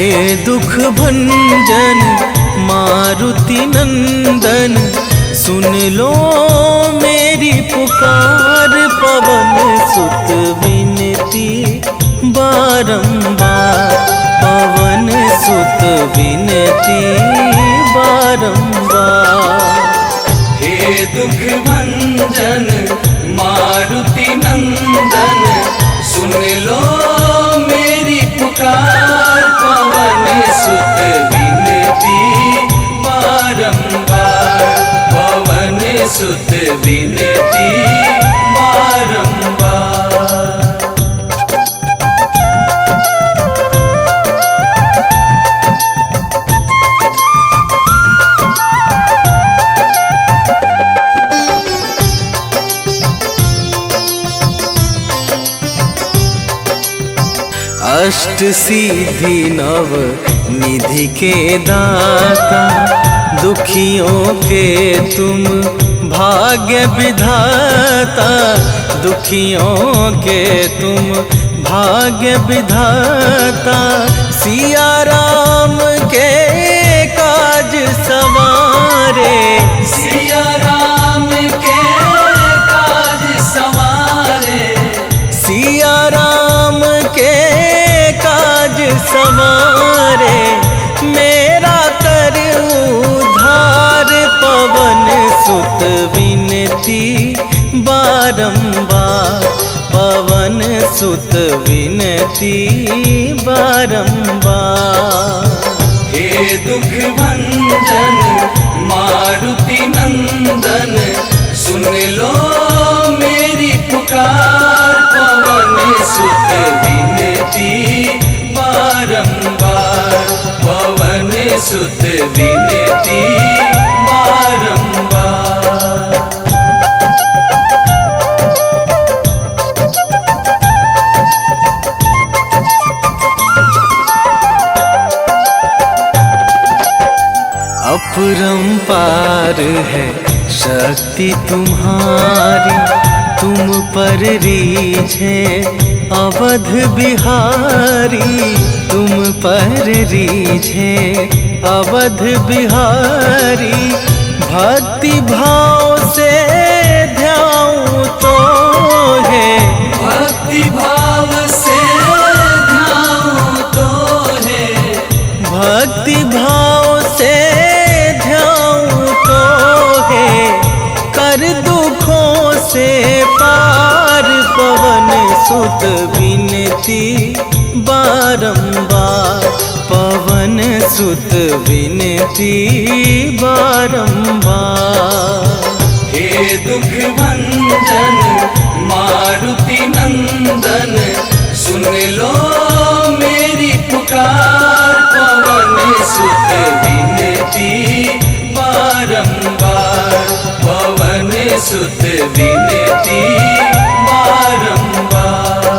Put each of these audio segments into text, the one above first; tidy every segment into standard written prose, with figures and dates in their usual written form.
हे दुख भंजन मारुति नंदन, सुन लो मेरी पुकार। पवन सुत विनती बारंबार, पवन सुत विनती बारंबार। हे दुख भंजन मारुति नंदन, सुन लो मेरी पुकार। पवन सुत विनती बारंबार, पवन सुत विनती बारंबार। अष्ट सिद्धि नव निधि के दाता, दुखियों के तुम भाग्य विधाता। दुखियों के तुम भाग्य विधाता, सिया राम के काज सवारे। सिया राम के काज सवारे, सिया राम के काज सवारे। मेरा कर उद्धार, पवन सुत विनती बारंबार, पवन सुत विनती बारंबार। हे दुख भंजन मारुति नंदन, सुन लो मेरी पुकार। पवन सुत विनती बारंबार, पवन सुत विनती बारंबार। अपरंपार है शक्ति तुम्हारी, तुम पर रीझे अवध बिहारी। तुम पर रीझे अवध बिहारी, भक्ति भाव से ध्याऊं तो है। भक्ति भाव से ध्याऊं तो है, भक्ति भाव से ध्याऊं तो है। कर दुखों से पार, पवन सुत विनती बारंबार, पवन सुत विनती बारंबार। हे दुख भंजन मारुति नंदन, सुन लो मेरी पुकार। पवन सुत विनती बारंबार, पवन सुत विनती बारंबार।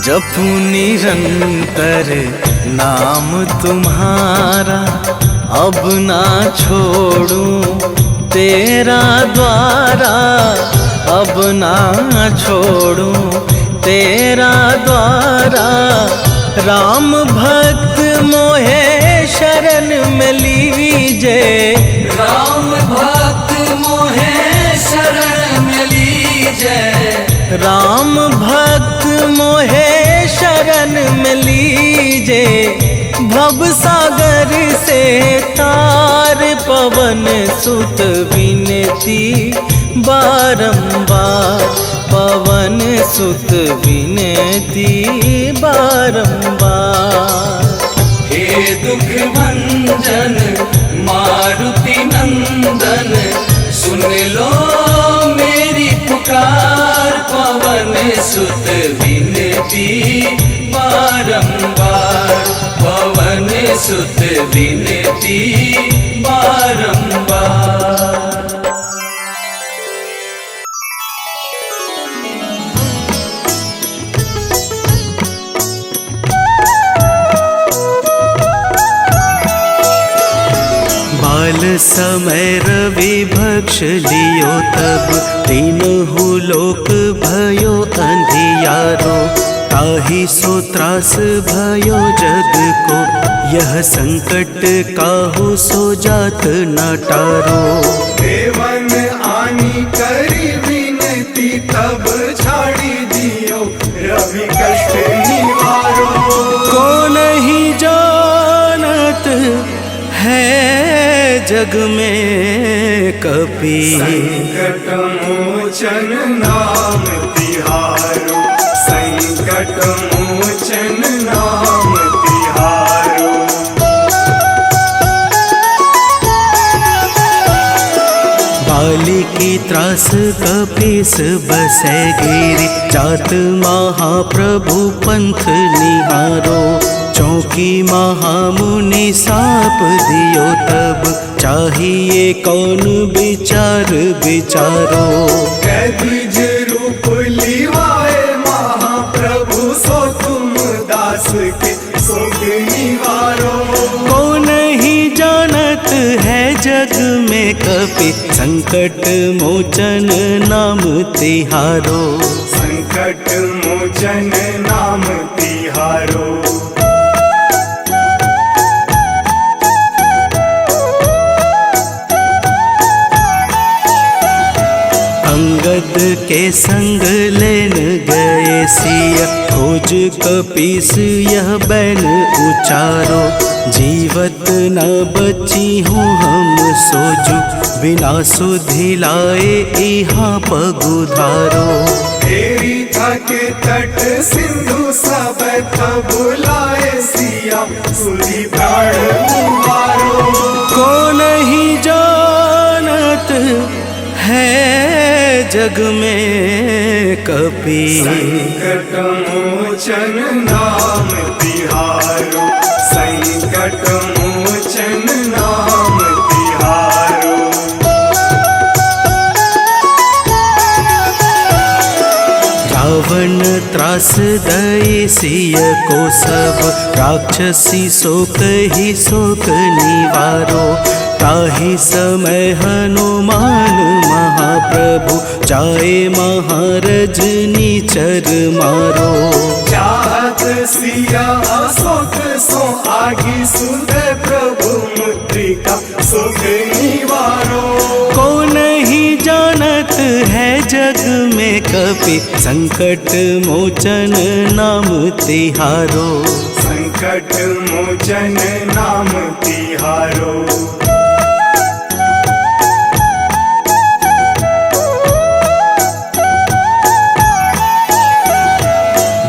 जपू निरंतर नाम तुम्हारा, अब ना छोड़ूं तेरा द्वारा। अब ना छोड़ूं तेरा द्वारा। राम भक्त मोहे शरण में लीजे, राम भक्त मोहे शरण में लीजे। राम भक्त मोहे शरण में लीजे। भव सागर से तार, पवन सुत विनती बारंबार, पवन सुत विनती बारंबार। हे दुख भंजन मारुति नंदन, सुन लो मेरी पुकार। पवन सुत विनती बारंबार, पवन सुत विनती बारंबार। काल समय रवि भक्ष लियो तब, तीनहु लोक भयो अंधियारो। ताहि सो त्रास भयो जग को, यह संकट काहू सो जात न टारो। देवन आनी करी विनती, तब छाड़ी दियो रवि कष्ट निवारो। को नहीं जानत है जग में कपि, संकट मोचन नाम तिहारो, संकट मोचन नाम तिहारो। बाली की त्रास कपीस बसै गिरि, जात महाप्रभु पंथ निहारो। चौकी महामुनि साप दियो तब, चाहिए कौन विचार विचारो। कैदिज रूप लिवाए महाप्रभु, सो तुम दास के शोक निवारो। को नहीं जानत है जग में कपि, संकट मोचन नाम तिहारो। संकट मोचन नाम तिहारो। अंगद के संग लेन गए सिया, खोज कपीस यह बैन उचारो। जीवत न बची हूँ हम सोजू, बिना सुधि लाए यहाँ पगुधारो। तेरी थके तट सिंधु सब तब बुलाए सिया, सुधी प्राण उबारो। को नहीं जानत है जग में कपि, संकट मोचन नाम तिहारो, संकट मोचन नाम तिहारो। रावण त्रास दई सिय को सब, राक्षसी शोक ही शोक निवारो। ताहि समय हनुमान महाप्रभु, जाए महारज नीचर मारो। चाहत सिया शोक सो आगी, सुनते प्रभु मुद्रिका शोक निवारो। को नहीं जानत है जग में कपि, संकट मोचन नाम तिहारो। संकट मोचन नाम तिहारो।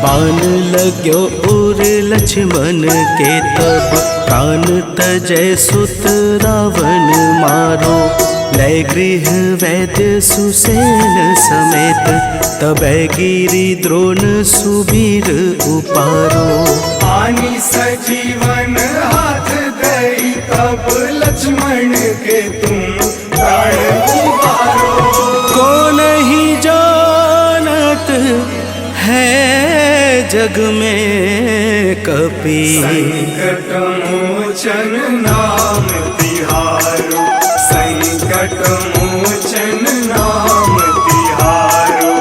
बाण लाग्यो उर लक्ष्मण के तब, प्राण तजय सुत रावण मारो। लय गृह वैद्य सुसेन समेत, तबै गिरि द्रोण सुबीर उपारो। आनी सजीवन हाथ दई, तब लक्ष्मण के तुम प्राण उबारो। को नहीं जानत है जग में कपि, संकट मोचन नाम तिहारो, संकट मोचन नाम तिहारो।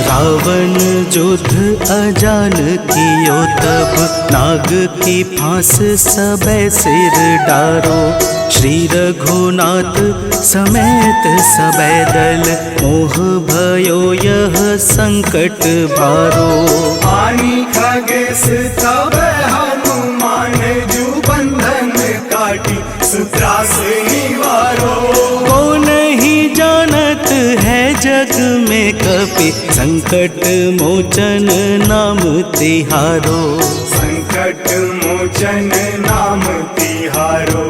रावण युद्ध अजान कियो तब, नाग की फांस सबे सिर डारो। श्री रघुनाथ समेत सबे दल, मोह भयो यह संकट भारो। आनी खगेश तब हनुमान, जो बंधन काटी सुत्रास निवारो। को नहीं जानत है जग में कपि, संकट मोचन नाम तिहारो। संकट मोचन नाम तिहारो।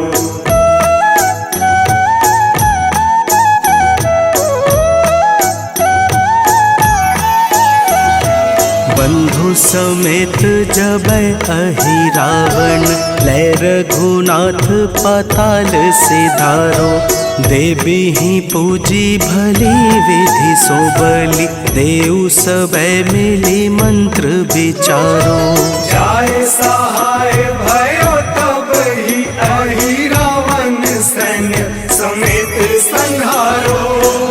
बंधु समेत जब अहि रावण, लय रघुनाथ पाताल सिधारो। देवी ही पूजी भली विधि सो बलि, देव सब मिली मंत्र विचारो। जाय सहाय भयो तब ही अहि रावण, सैन्य समेत संहारो।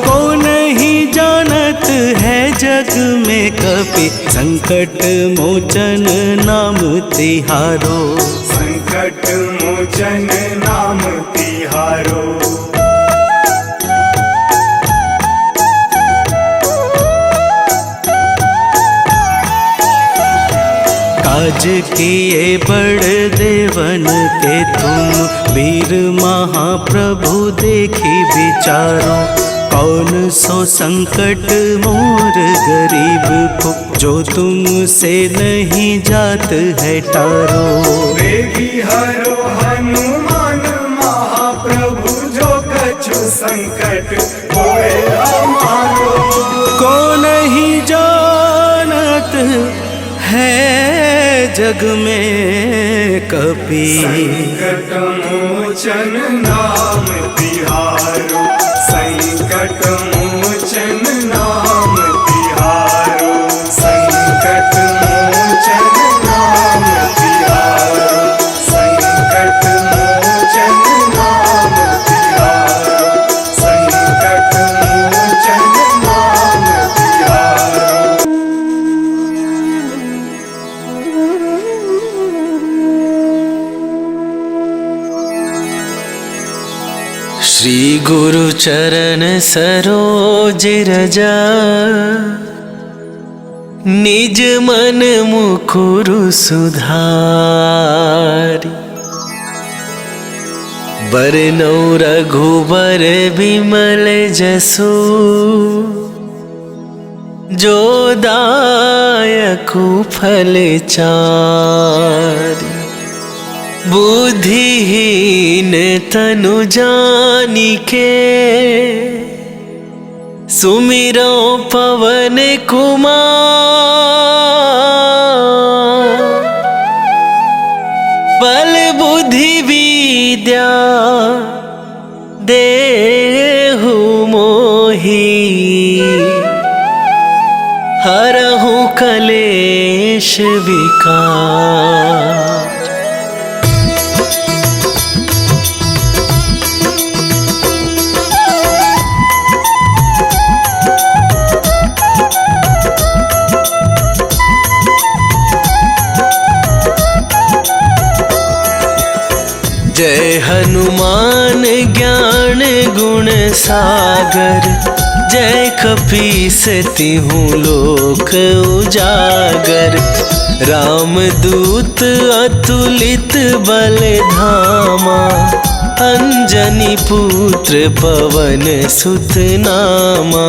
को नहीं जानत है जग में कपि, संकट मोचन नाम तिहारो। संकट मोचन नाम तिहारो। काज किए बड़ देवन के तुम, वीर महाप्रभु देखी विचारो। कौन सो संकट मोर गरीब को, जो तुमसे नहीं जात है टारो। वेगी हरो हनुमान महाप्रभु, जो कछु संकट होए हमारो। को नहीं जानत है जग में कपि, संकट मोचन नाम तिहारो। संकट मोचन नाम तिहारो। संकट मोचन नाम तिहारो। संकट मोचन नाम तिहारो। संकट मोचन नाम तिहारो। श्री गुरु चरण सरोज रजा, निज मन मुकुरु सुधारी। बरनौ रघुबर बिमल जसु, जो दायकु फल चारि। बुद्धिहीन तनु जानिके, सुमिरो पवन कुमार। बल बुद्धि विद्या देहु मोहि, हरहु कलेश विकार। जय हनुमान ज्ञान गुण सागर, जय कपीस तिहुँ लोक उजागर। रामदूत अतुलित बल धामा, अंजनी पुत्र पवन सुत नामा।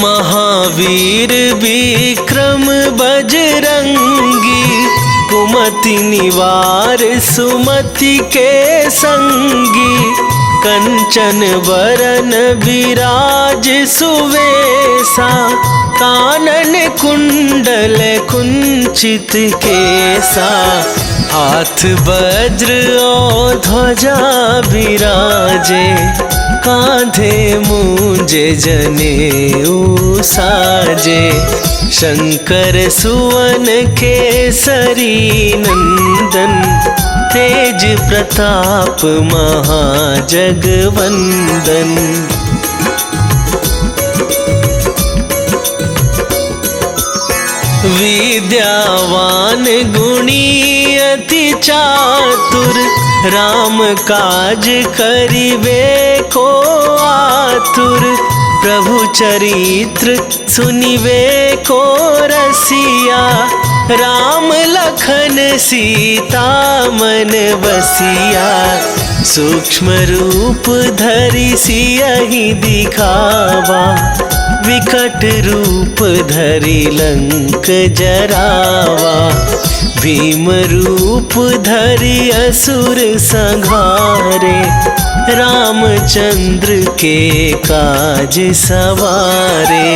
महावीर विक्रम बजरंगी, कुमति निवार सुमति के संगी। कंचन बरन विराज सुवेशा, कानन कुंडल कुंचित केसा। हाथ वज्र और ध्वजा विराजे, कांधे मूंजे जनेऊ साजे। शंकर सुवन केसरी नंदन, तेज प्रताप महाजगवंदन। विद्यावान गुणी अति चातुर, राम काज करिबे को आतुर। प्रभु चरित्र सुनिबे को रसिया, राम लखन सीता मन बसिया। सूक्ष्म रूप धरि सियहि दिखावा, विकट रूप धरि लंक जरावा। भीम रूप धरि असुर संहारे, रामचंद्र के काज सवारे।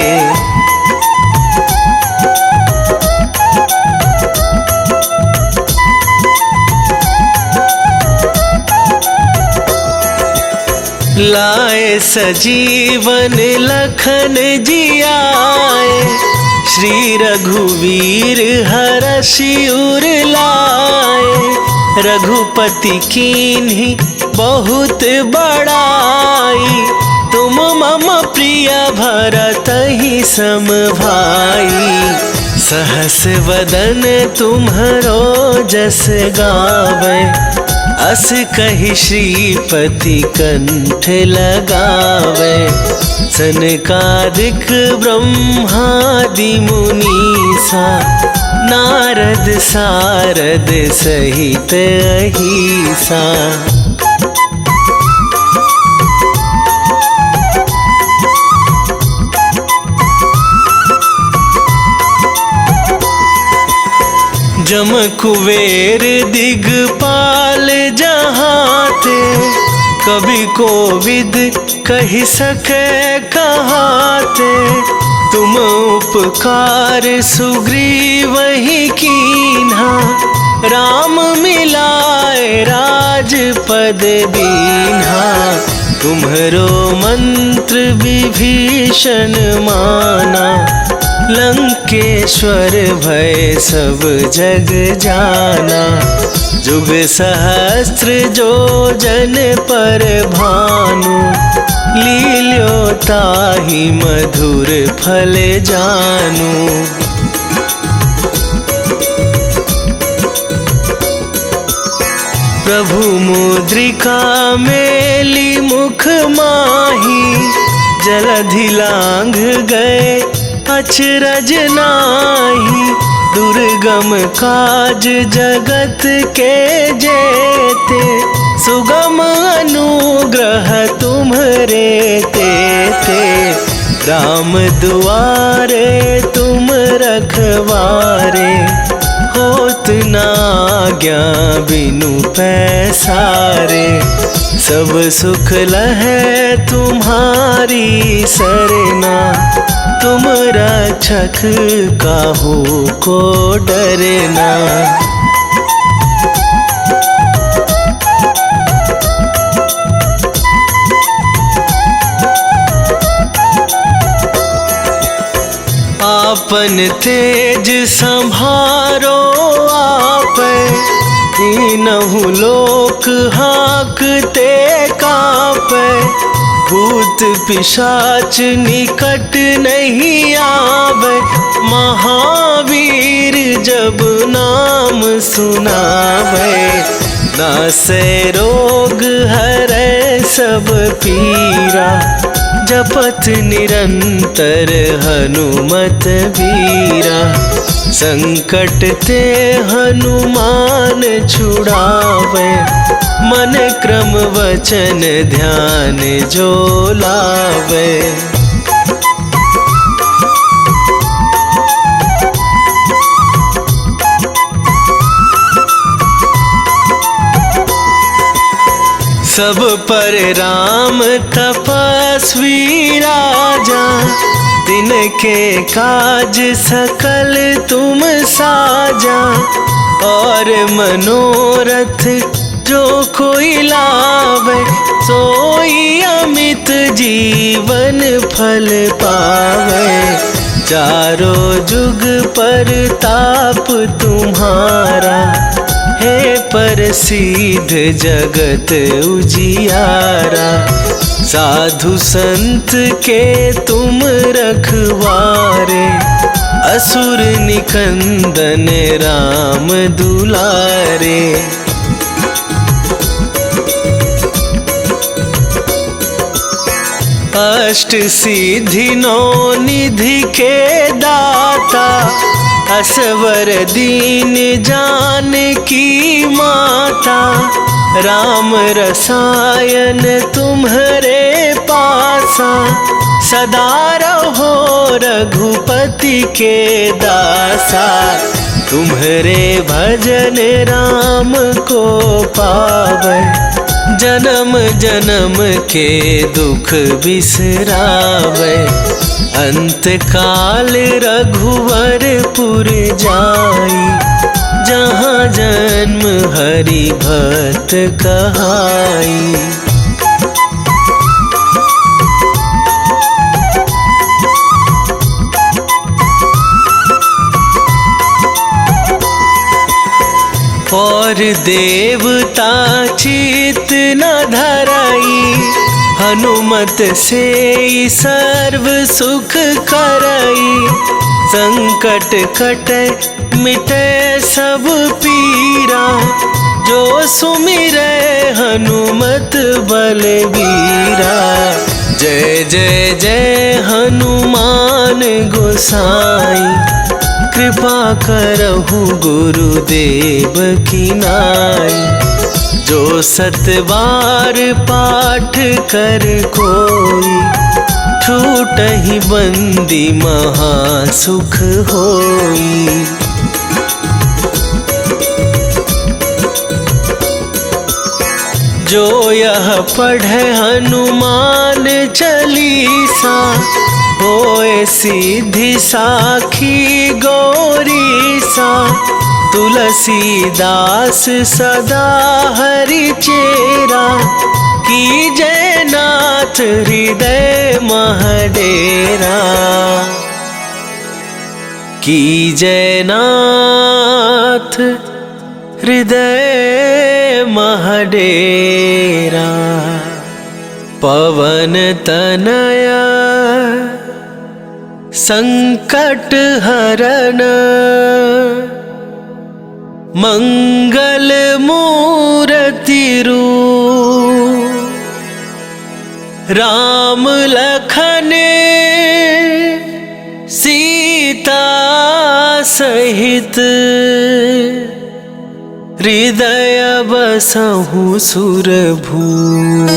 लाए सजीवन लखन जियाए, श्री रघुवीर हरषि उर लाए। रघुपति कीन्ही बहुत बड़ाई, तुम मम प्रिय भरतहि सम भाई। सहस वदन तुम्हरो जस गावे, अस कहि श्रीपति कंठ लगावे। सनकादिक ब्रह्मादि मुनीसा, नारद सारद सहित अहिसा। जम कुबेर दिगपाल जहाँ थे, कभी कोविद कही सके कहाते। तुम उपकार सुग्रीव ही कीन्हा, राम मिलाए राजपद दीन्हा। तुम्हरो मंत्र विभीषण माना, लंकेश्वर भय सब जग जाना। जुग सहस्त्र जो जन पर भानु, लील्यो ताहि मधुर फल जानू। प्रभु मुद्रिका मेली मुख माही, जलधि लांघ गए अचरज नाही। दुर्गम काज जगत के जेते, सुगम अनुग्रह तुम्हरे तेते। राम दुआरे तुम रखवारे, होत न आज्ञा बिनु पैसारे। सब सुख लहै तुम्हारी सरना, तुम रक्षक काहू को डरना। आपन तेज संभारो आपै, तीनहु लोक हाकते कापै। भूत पिशाच निकट नहीं आवे, महावीर जब नाम सुनावे। नासै रोग हरै सब पीरा, जपत निरंतर हनुमत बीरा। संकट ते हनुमान छुड़ावे, मन क्रम वचन ध्यान जो लावे। सब पर राम तपस्वी राजा, तिनके काज सकल तुम साजा। और मनोरथ जो कोई लावे, सोई अमित जीवन फल पावे। चारों जुग पर ताप तुम्हारा, हे प्रसिद्ध जगत उजियारा। साधु संत के तुम रखवारे, असुर निकंदन राम दुलारे। अष्ट सिद्धि नौ निधि के दाता, असवर दीन जानकी माता। राम रसायन तुम्हरे पासा, सदा रहो रघुपति के दासा। तुम्हारे भजन राम को पावे, जन्म जन्म के दुख बिसरावे। अंत काल रघुवरपुर जाई, जहाँ जन्म हरि भक्त कहाई। और देवता चित न धराई, हनुमत से सर्व सुख करई। संकट कटे मिटे सब पीरा, जो सुमिरै हनुमत बलबीरा। जय जय जय हनुमान गोसाई, कृपा करहु गुरुदेव की नाई। जो सत बार पाठ कर कोई, छूटहि बंदी महासुख होई। जो यह पढ़े हनुमान चालीसा, होए सिद्धि साखी गौरीसा। तुलसीदास सदा हरि चेरा, कीजय नाथ हृदय महडेरा। कीजय नाथ हृदय महडेरा। पवन तनया संकट हरण, मंगल मूर्ति रूप। राम लखन सीता सहित, हृदय बसहु सुरभूप।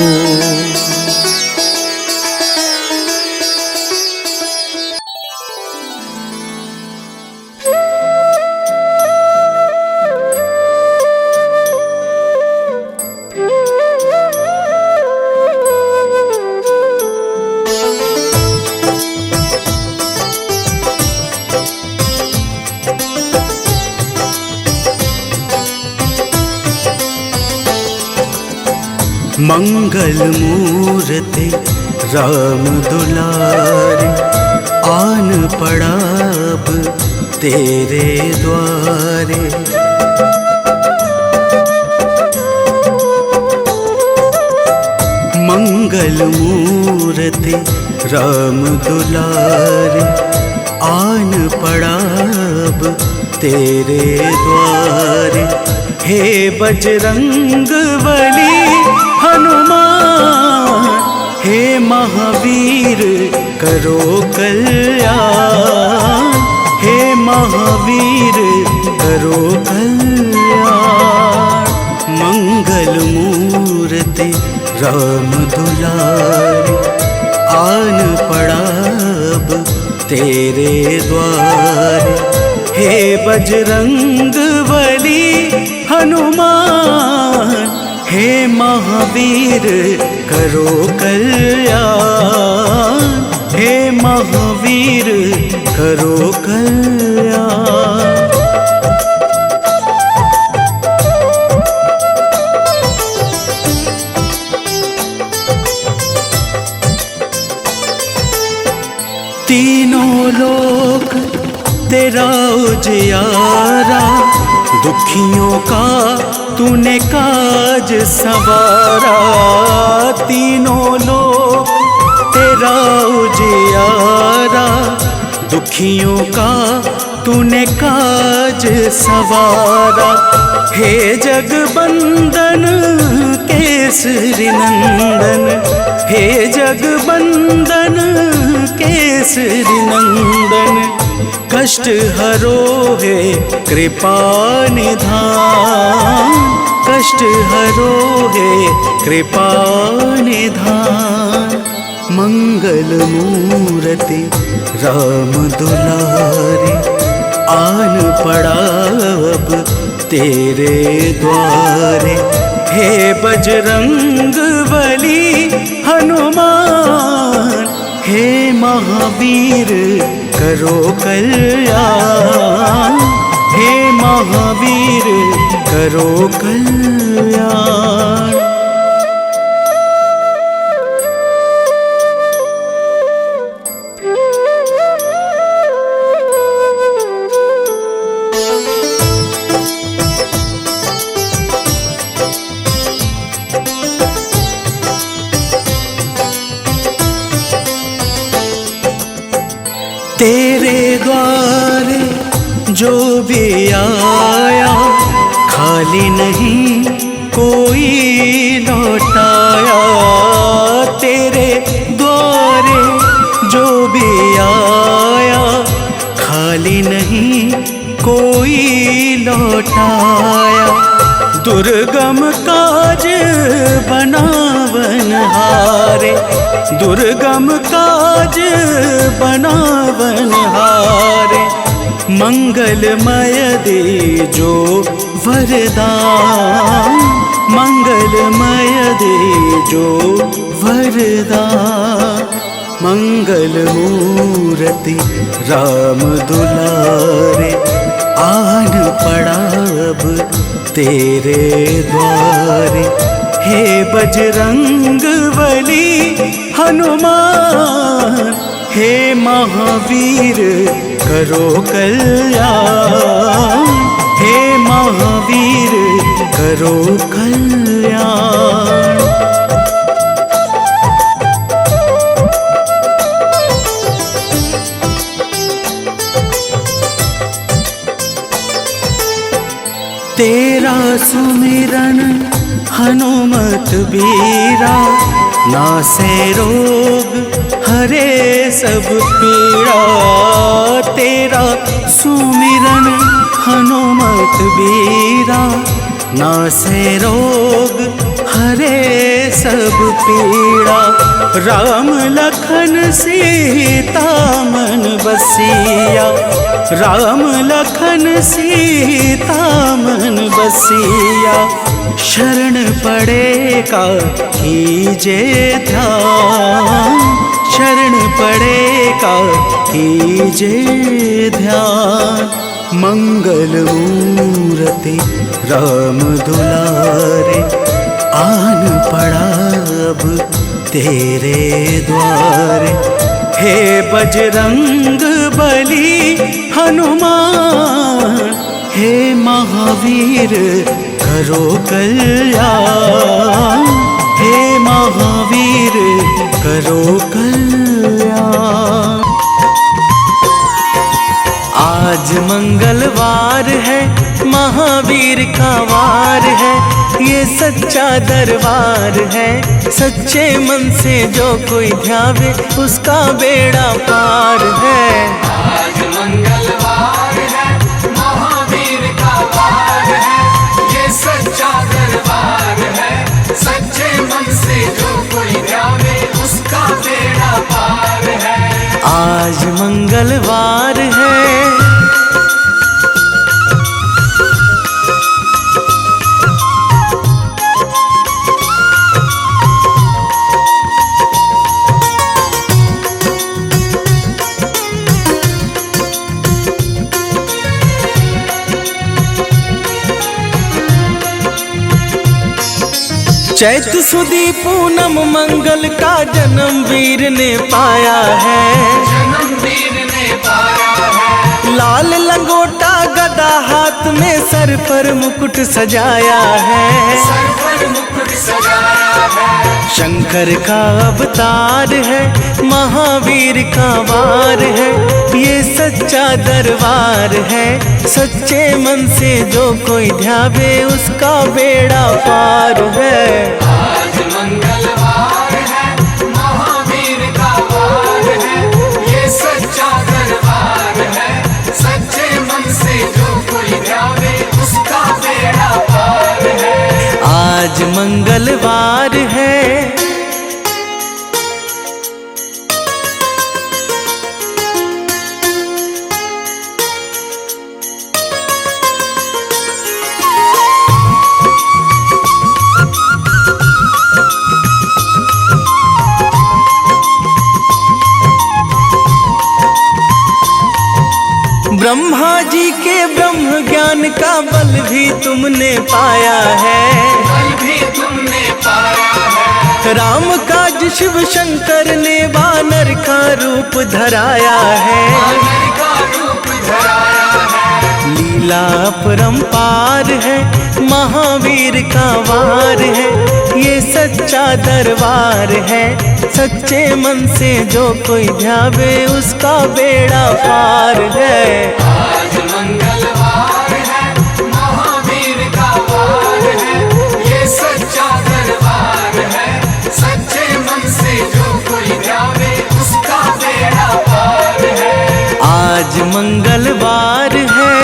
मंगल मूर्ति राम दुलारे, आन पड़ा अब तेरे द्वारे। मंगल मूर्ति राम दुलारे, आन पड़ा अब तेरे द्वारे। हे बजरंग बली हनुमान, हे महावीर करो कल्याण। हे महावीर करो कल्याण। मंगल मूर्ति राम दुलारे, आन पड़ा अब तेरे द्वारे। हे बजरंग बली हनुमान, हे महावीर करो कल्याण। हे महावीर करो कल्याण। तीनों लोक तेरा उजियारा, दुखियों का तूने काज संवारा। तीनों लोक तेरा उजियारा, दुखियों का तूने काज संवारा। हे जगबंदन केसरी नंदन, हे जगबंदन केसरी नंदन। कष्ट हरो है कृपा निधान, कष्ट हरो है कृपा निधान। मंगल मूर्ति राम दुलारे, आन पड़ा अब तेरे द्वारे। हे बजरंग बली हनुमान, हे महावीर करो कल्याण, हे महावीर करो कल्याण। तेरे द्वारे जो भी आया, खाली नहीं कोई लौटाया। तेरे द्वारे जो भी आया, खाली नहीं कोई लौटाया। दुर्गम काज बनावनहारे, दुर्गम काज बनावनहारे। मंगलमय दे जो वरदान, मंगलमय दे जो वरदान। मंगल मूर्ति राम दुलारे, आन पड़ा अब तेरे द्वारे। हे बजरंग बली हनुमान, हे महावीर करो कल्याण, हे महावीर करो कल्याण। तेरा सुमिरन हनुमत बीरा, नासे रोग हरे सब पीड़ा। तेरा सुमिरन हनुमत बीरा, नासे रोग हरे सब पीड़ा। राम लखन सीता मन बसिया, राम लखन सीता मन बसिया। शरण पड़ेगा कीजे ध्यान, शरण पड़ेगा कीजे ध्यान। मंगल मूर्ति राम दुलारे, आन पड़ा अब तेरे द्वारे। हे बजरंग बली हनुमान, हे महावीर करो कल्याण, हे महावीर करो कल्याण। आज मंगलवार है, महावीर का वार है। ये सच्चा दरबार है, सच्चे मन से जो कोई ध्यावे उसका बेड़ा पार है। आज मंगलवार है, महावीर का वार है। ये सच्चा दरबार है, सच्चे मन से जो कोई ध्यावे उसका बेड़ा पार है। आज मंगलवार है, चैत सुदी पूनम मंगल का जन्म वीर ने पाया है, जन्म वीर ने पाया है। लाल लंगोटा गदा हाथ में सर पर मुकुट सजाया है, सर पर मुकुट सजाया है। शंकर का अवतार है, महावीर का वार है। ये सच्चा दरबार है, सच्चे मन से जो कोई ध्यावे उसका बेड़ा पार है। आज मंगलवार है, महावीर का वार है। ये सच्चा दरबार है, सच्चे मन से जो कोई ध्यावे उसका बेड़ा पार है। आज मंगलवार है, ब्रह्मा जी के ब्रह्म ज्ञान का बल भी तुमने पाया है। बल भी तुमने पाया है। राम काज शिव शंकर ने वानर का रूप धराया है। वानर का रूप धराया है। लीला अपरंपार है, महावीर का वार है, ये सच्चा दरबार है। सच्चे मन से जो कोई ध्यावे उसका बेड़ा पार है। आज मंगलवार है, महावीर का वार है, ये सच्चा दरबार है। सच्चे मन से जो कोई ध्यावे उसका बेड़ा पार है। आज मंगलवार है।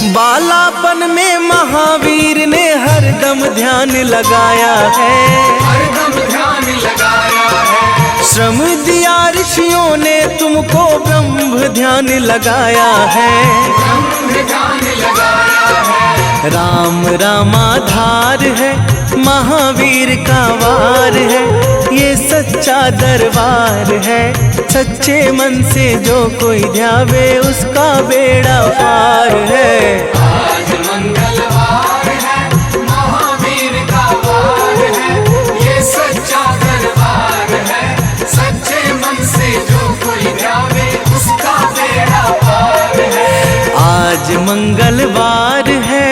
बालापन में महावीर ने हरदम ध्यान लगाया है। हरदम ध्यान लगाया है। श्रम दिया ऋषियों ने तुमको, ब्रह्म ध्यान लगाया है। ब्रह्म ध्यान लगाया है। राम रामाधार है, महावीर का वार है, ये सच्चा दरबार है। सच्चे मन से जो कोई ध्यावे उसका बेड़ा पार है। आज मंगलवार है, महावीर का वार है, ये सच्चा दरबार है। सच्चे मन से जो कोई ध्यावे उसका बेड़ा पार है। आज मंगलवार है।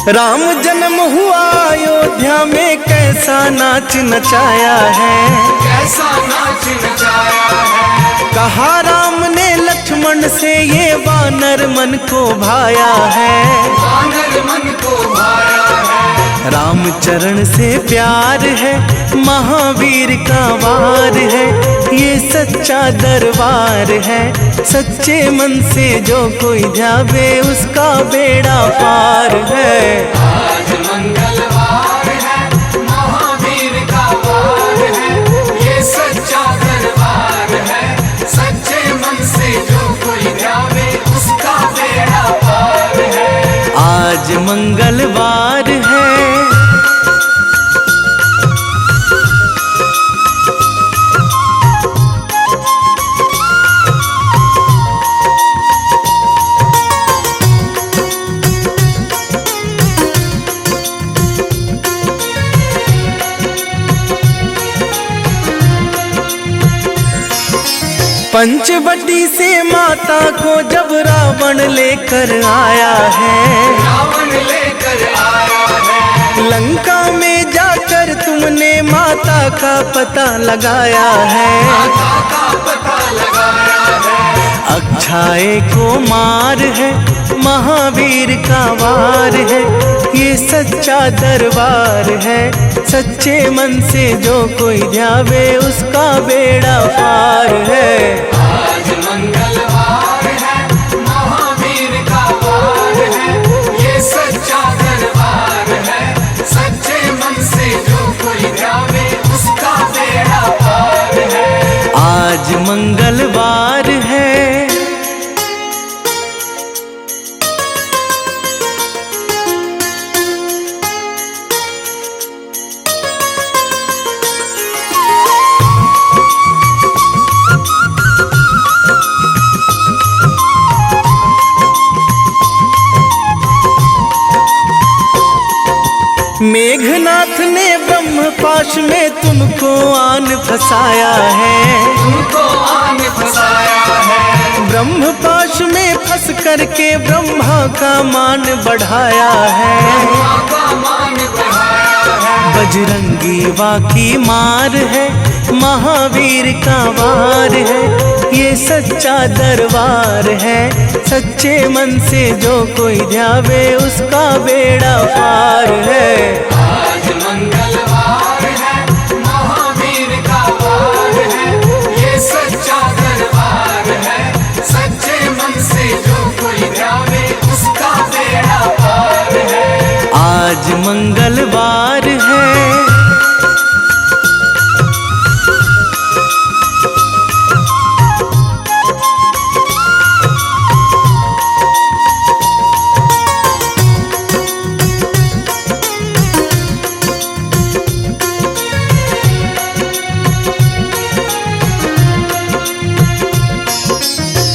राम जन्म हुआ अयोध्या में, कैसा नाच नचाया है। कैसा नाच नचाया है। कहा राम ने लक्ष्मण से, ये वानर मन को भाया है। वानर मन को भाया है। राम चरण से प्यार है, महावीर का वार है, ये सच्चा दरबार है। सच्चे मन से जो कोई ध्यावे उसका बेड़ा पार है। आज मंगलवार है, महावीर का वार है, ये सच्चा दरबार है। सच्चे मन से जो कोई ध्यावे उसका बेड़ा पार है। आज मंगलवार है। पंचवटी से माता को जब रावण लेकर आया है। रावण लेकर आया है। लंका में जाकर तुमने माता का पता लगाया है। माता का पता लगाया है। अक्षय को मार है, महावीर का वार है, ये सच्चा दरबार है। सच्चे मन से जो कोई ध्यावे उसका बेड़ा पार है। आज मंगलवार है, महावीर का वार है, ये सच्चा दरबार है। सच्चे मन से जो कोई ध्यावे उसका बेड़ा पार है। आज मंगलवार है। मेघनाथ ने ब्रह्मपाश में तुमको आन फंसाया है। तुमको आन फंसाया है। ब्रह्मपाश में फंस करके ब्रह्मा का मान बढ़ाया है। ब्रह्मा का मान बढ़ाया है। बजरंगी वाकी मार है, महावीर का वार है, ये सच्चा दरबार है। सच्चे मन से जो कोई ध्यावे उसका बेड़ा पार है। आज मंगलवार है, महावीर का वार है, ये सच्चा दरबार है। सच्चे मन से जो कोई ध्यावे उसका बेड़ा पार है। आज मंगलवार है,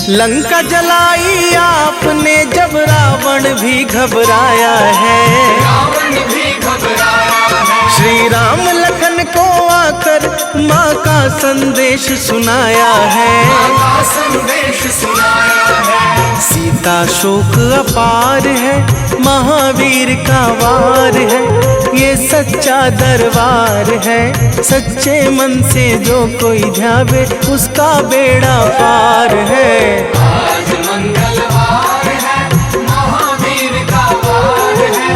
लंका जलाई आपने जब रावण भी घबराया है। रावण भी घबराया है। श्री राम लखन को आकर माँ का संदेश सुनाया है। माँ का संदेश सुनाया है। सीता शोक अपार है, महावीर का वार है, ये सच्चा दरबार है। सच्चे मन से जो कोई ध्यावे उसका बेड़ा पार है। आज मंगलवार है, महावीर का वार है,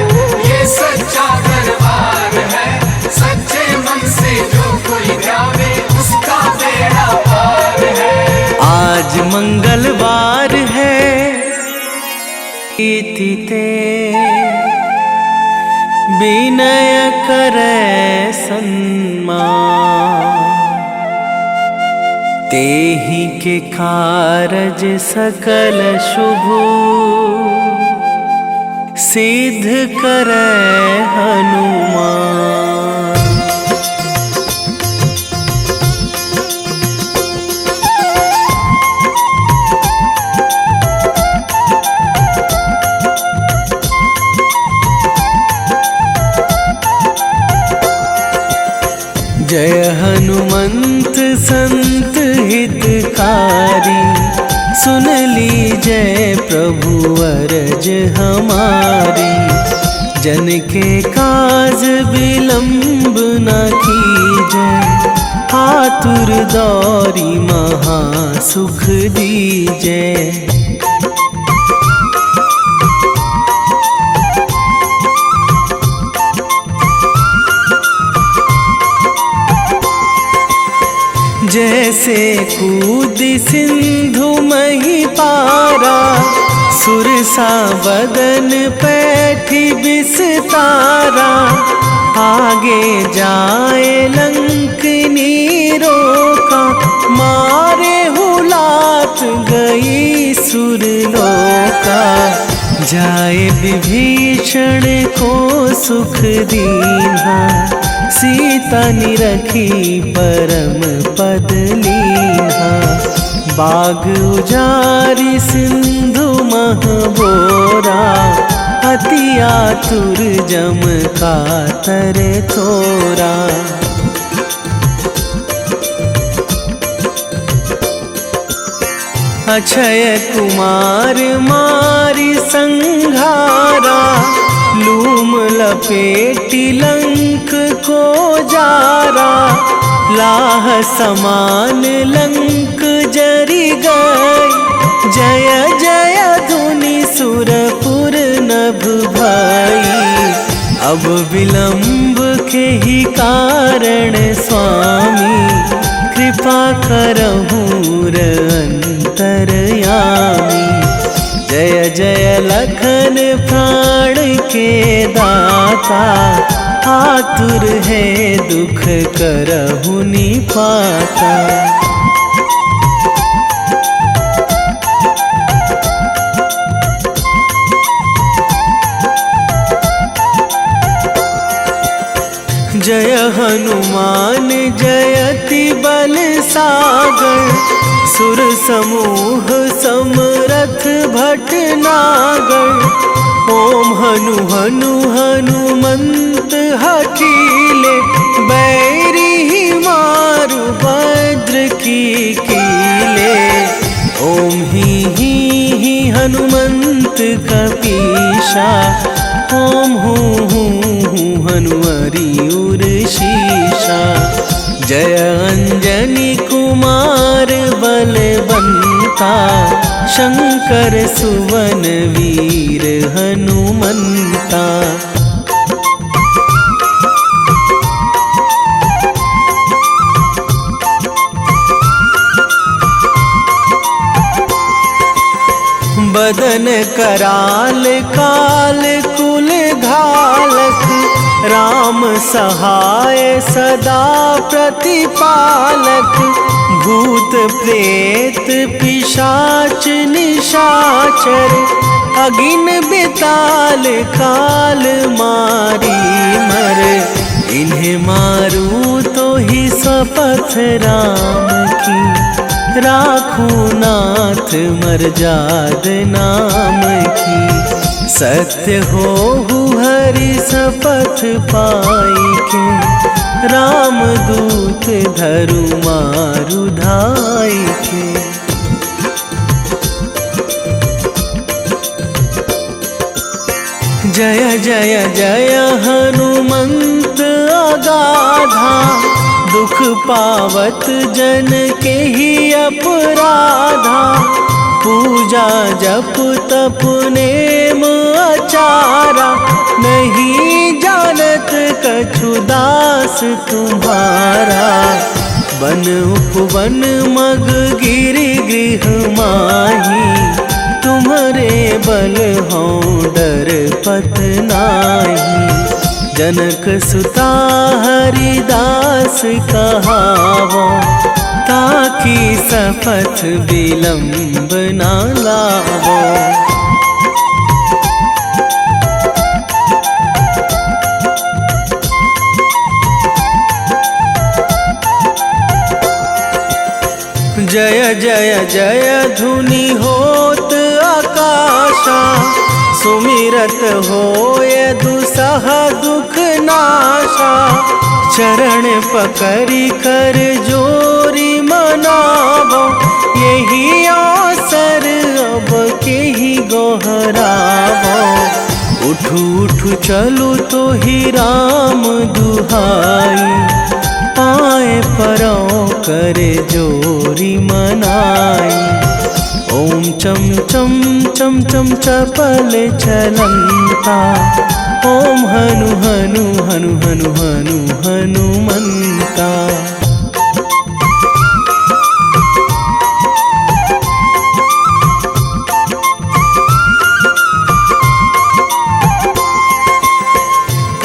ये सच्चा दरबार है। सच्चे मन से जो कोई ध्यावे उसका बेड़ा पार है। आज मंगलवार है, इतिते विनय करे सन्मान, तेहि के कारज सकल शुभ सिद्ध करे हनुमान। जय हनुमंत संत हितकारी, सुन लीजय प्रभु अरज हमारी। जन के काज विलंब न कीजय, आतुर दौरी महा सुख दीजय। जैसे कूद सिंधु मही पारा, सुरसा बदन पैठी बिस्तारा। आगे जाए लंकनी रोका, मारे हुलात गई सुरलोका। जाए विभीषण को सुख दीन्हा, सीता निरखी परम पद लीन्हा। बाग उजारी सिंधु महबोरा, अति आतुर जम कातर तोरा। अक्षय कुमार मारी संघारा, लूम लपेटी लंक को जारा। लाह समान लंक जरी गई, जय जय धुनि सुरपुर नभ भई। अब विलंब के ही कारण स्वामी, कृपा करहूँ अंतरयामी। जय जय लखन प्राण के दाता, आतुर है दुख करहु निपाता। जय हनुमान जयति बल सागर, सुर समूह समरथ भटनागर। ओम हनु हनु हनुमंत हठीले, बैरी ही मारु भद्र की कीले। ओम ही हनुमंत कपीशा, ओम हूँ हनुमरी उर शीशा। जय अंजनी कुमार बलवंता, शंकर सुवन वीर हनुमंता। बदन कराल काल कुल घालक, राम सहाय सदा प्रतिपालक। भूत प्रेत पिशाच निशाचर, अगिन बिताल काल मारी मर। इन्हें मारूं तो ही शपथ राम की, राखूं नाथ मर्याद नाम की। सत्य हो हरि शपथ पाई के, राम दूत धरु मारु धाई के। जय जय जय हनुमंत अगाधा, दुख पावत जन के ही अपराधा। पूजा जप तप नेम आचारा, नहीं जानत कछु दास तुम्हारा। वन उपवन मग गिरि गृह माही, तुम्हारे बल हो डर पत नाही। जनक सुता हरिदास कहावो, ताकि शपथ विलंब ना लावो। जय जय जय धुनि होत आकाशा, सुमिरत होय दुसह दुख नाशा। चरण पकड़ी कर जोरी मनावो, यही अवसर अब के ही गोहरावो। उठू उठू चलू तो ही राम दुहाई, पाए परों करे जोरी मनाई। ओम चम चम चम चम चपल चलंता, ओम हनु हनु हनु हनु हनु हनुमंता।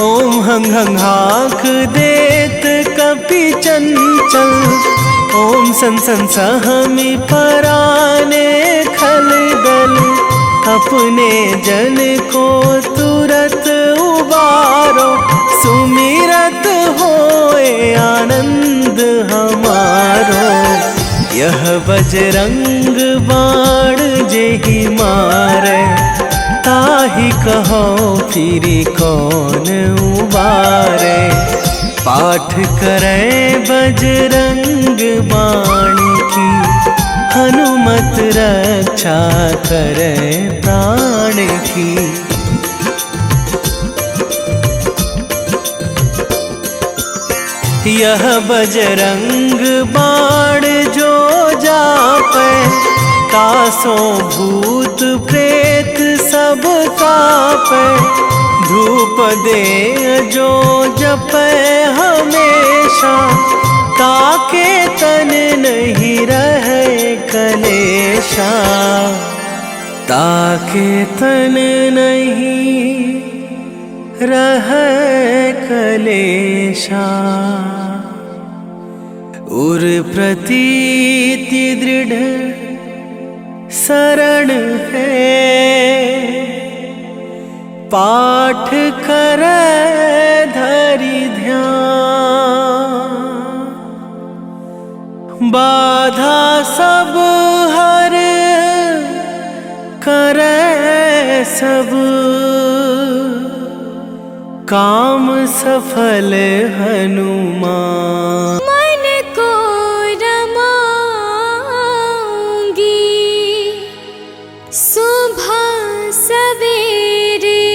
ओम हंग हंग हाक देत कपि चंचल, ओम सन सन सहमी पराने खल दल। अपने जन को तुरत उबारो, सुमिरत होए आनंद हमारो। यह बजरंग बाण जेहि मारे, ताहि कहो फिरि कौन उबारे। पाठ करें बजरंग बाण की, हनुमत रक्षा करें प्राण की। यह बजरंग बाण जो जापे, तासों भूत प्रेत सब कापे। धूप दे जो जपे हमेशा, ताके तन नहीं रहे कलेशा। ताके तन नहीं रहे कलेशा। उर प्रतीति दृढ़ शरण है, पाठ करे धरि ध्यान। बाधा सब हर करे सब, काम सफल हनुमान। मन को रमाऊंगी सुबह सवेरे,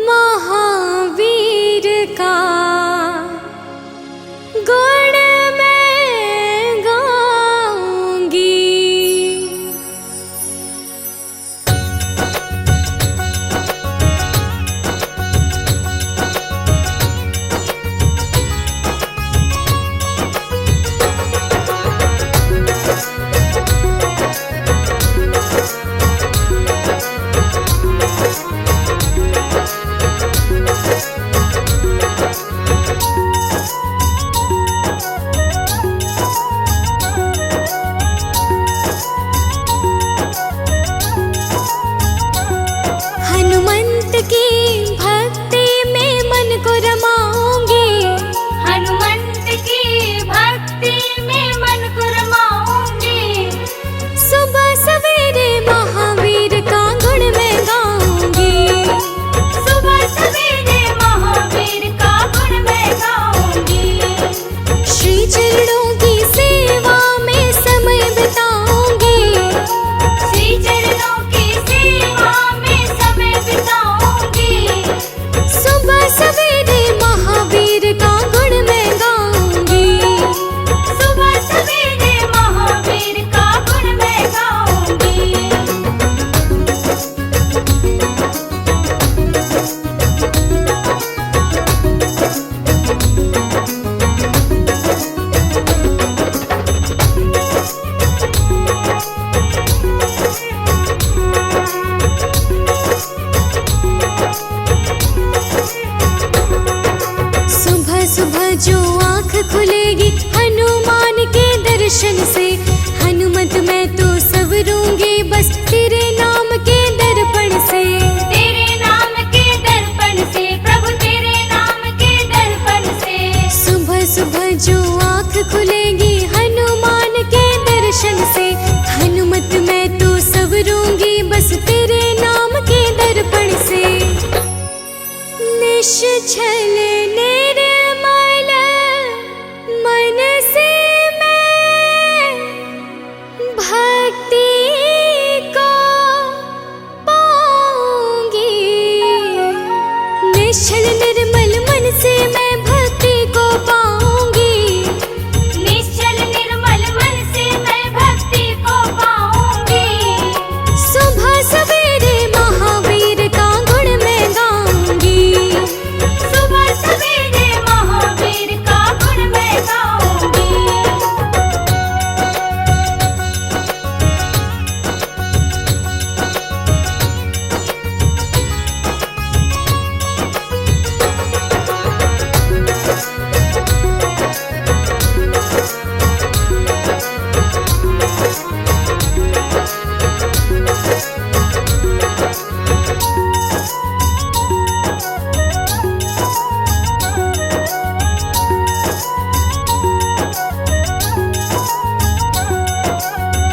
महावीर का निश्चल निर्मल मन से मैं भक्ति को पाऊंगी। निश्चल निर्मल मन से मैं भक्ति को पाऊंगी। निश्चल निर्मल मन से मैं भक्ति को पाऊंगी। सुबह सवेरे महावीर का गुण मैं गाऊंगी। सुबह सवेरे महावीर का गुण मैं गाऊंगी।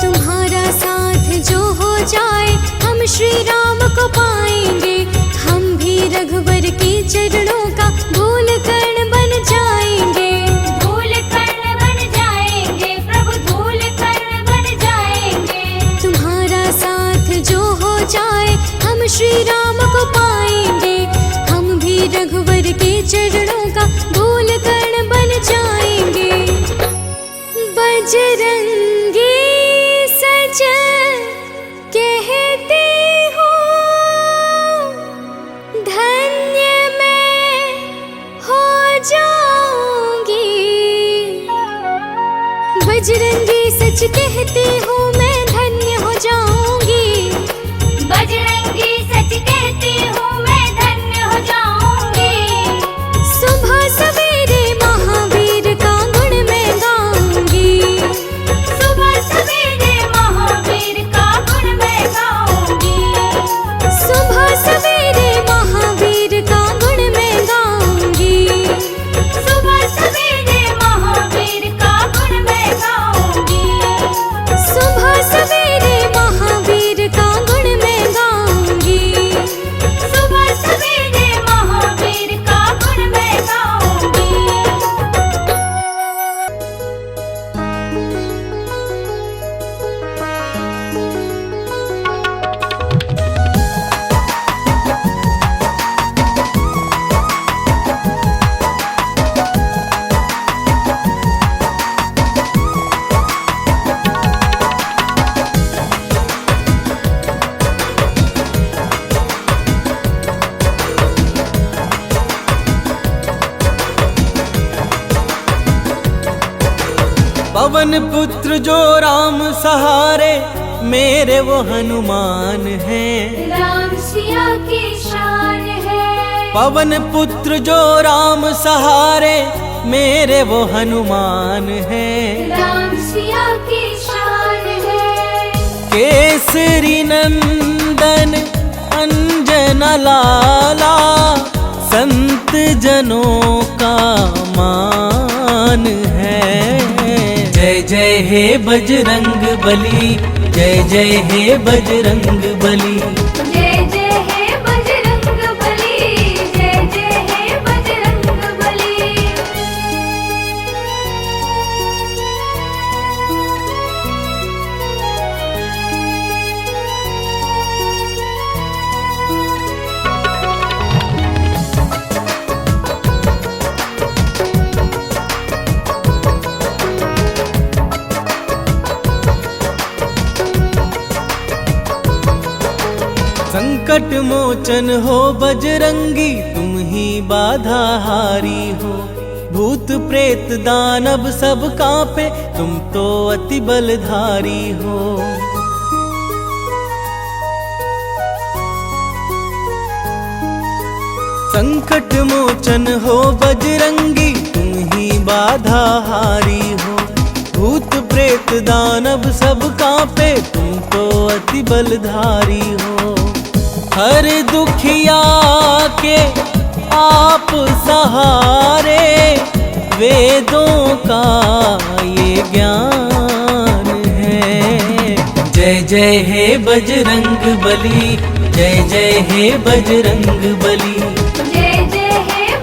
तुम्हारा साथ जो हो जाए हम श्री राम को पाएंगे। हम भी रघुवर के चरणों का धूल कण बन जाएंगे। धूल कण बन जाएंगे प्रभु, धूल कण बन जाएंगे। तुम्हारा साथ जो हो जाए हम श्री राम को पाएंगे। हम भी रघुवर के चरणों का धूल कण बन जाएंगे। बजरंगी सच कहते हो, धन्य मैं हो जाऊंगी। बजरंगी सच कहती हूँ मैं धन्य हो जाऊंगी। बजरंगी सच कहती हूँ मैं धन्य हो जाऊंगी। सुबह सवेरे महावीर का गुण मैं गाऊंगी। सुबह सवेरे महावीर का गुण मैं गाऊंगी। सुबह सवेरे महावीर का गुण मैं गाऊंगी। सुबह सवेरे महावीर का गुण मैं गाऊंगी। सुबह सवेरे महावीर का गुण मैं गाऊंगी। सुबह सवेरे महावीर का गुण मैं गाऊंगी। पवन पुत्र जो राम सहारे, मेरे वो हनुमान हैं। राम सिया की शान है। पवन पुत्र जो राम सहारे, मेरे वो हनुमान हैं। राम सिया की शान है। केसरी नंदन अंजना लाला, संत जनों का मान है। जय जय हे बजरंग बली, जय जय हे बजरंग बली। जय जय हे बजरंग बली, जय जय हे बजरंग बली। संकट मोचन हो बजरंगी, तुम ही बाधा हारी हो। भूत प्रेत दानव सब कांपे, तुम तो अति बलधारी हो। संकट मोचन हो बजरंगी, तुम ही बाधा हारी हो। भूत प्रेत दानव सब कांपे, तुम तो अति बलधारी हो। हर दुखिया के आप सहारे, वेदों का ये ज्ञान है। जय जय हे बजरंग बली, जय जय हे बजरंग बली। जय जय हे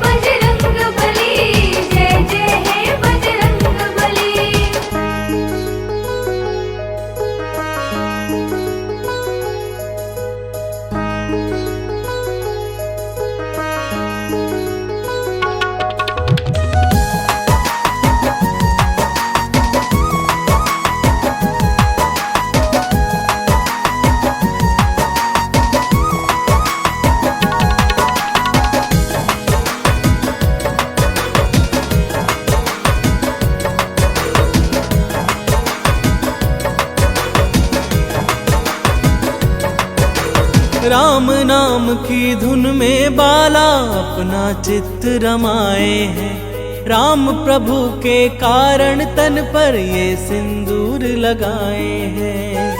राम नाम की धुन में बाला अपना चित्त रमाए हैं। राम प्रभु के कारण तन पर ये सिंदूर लगाए हैं।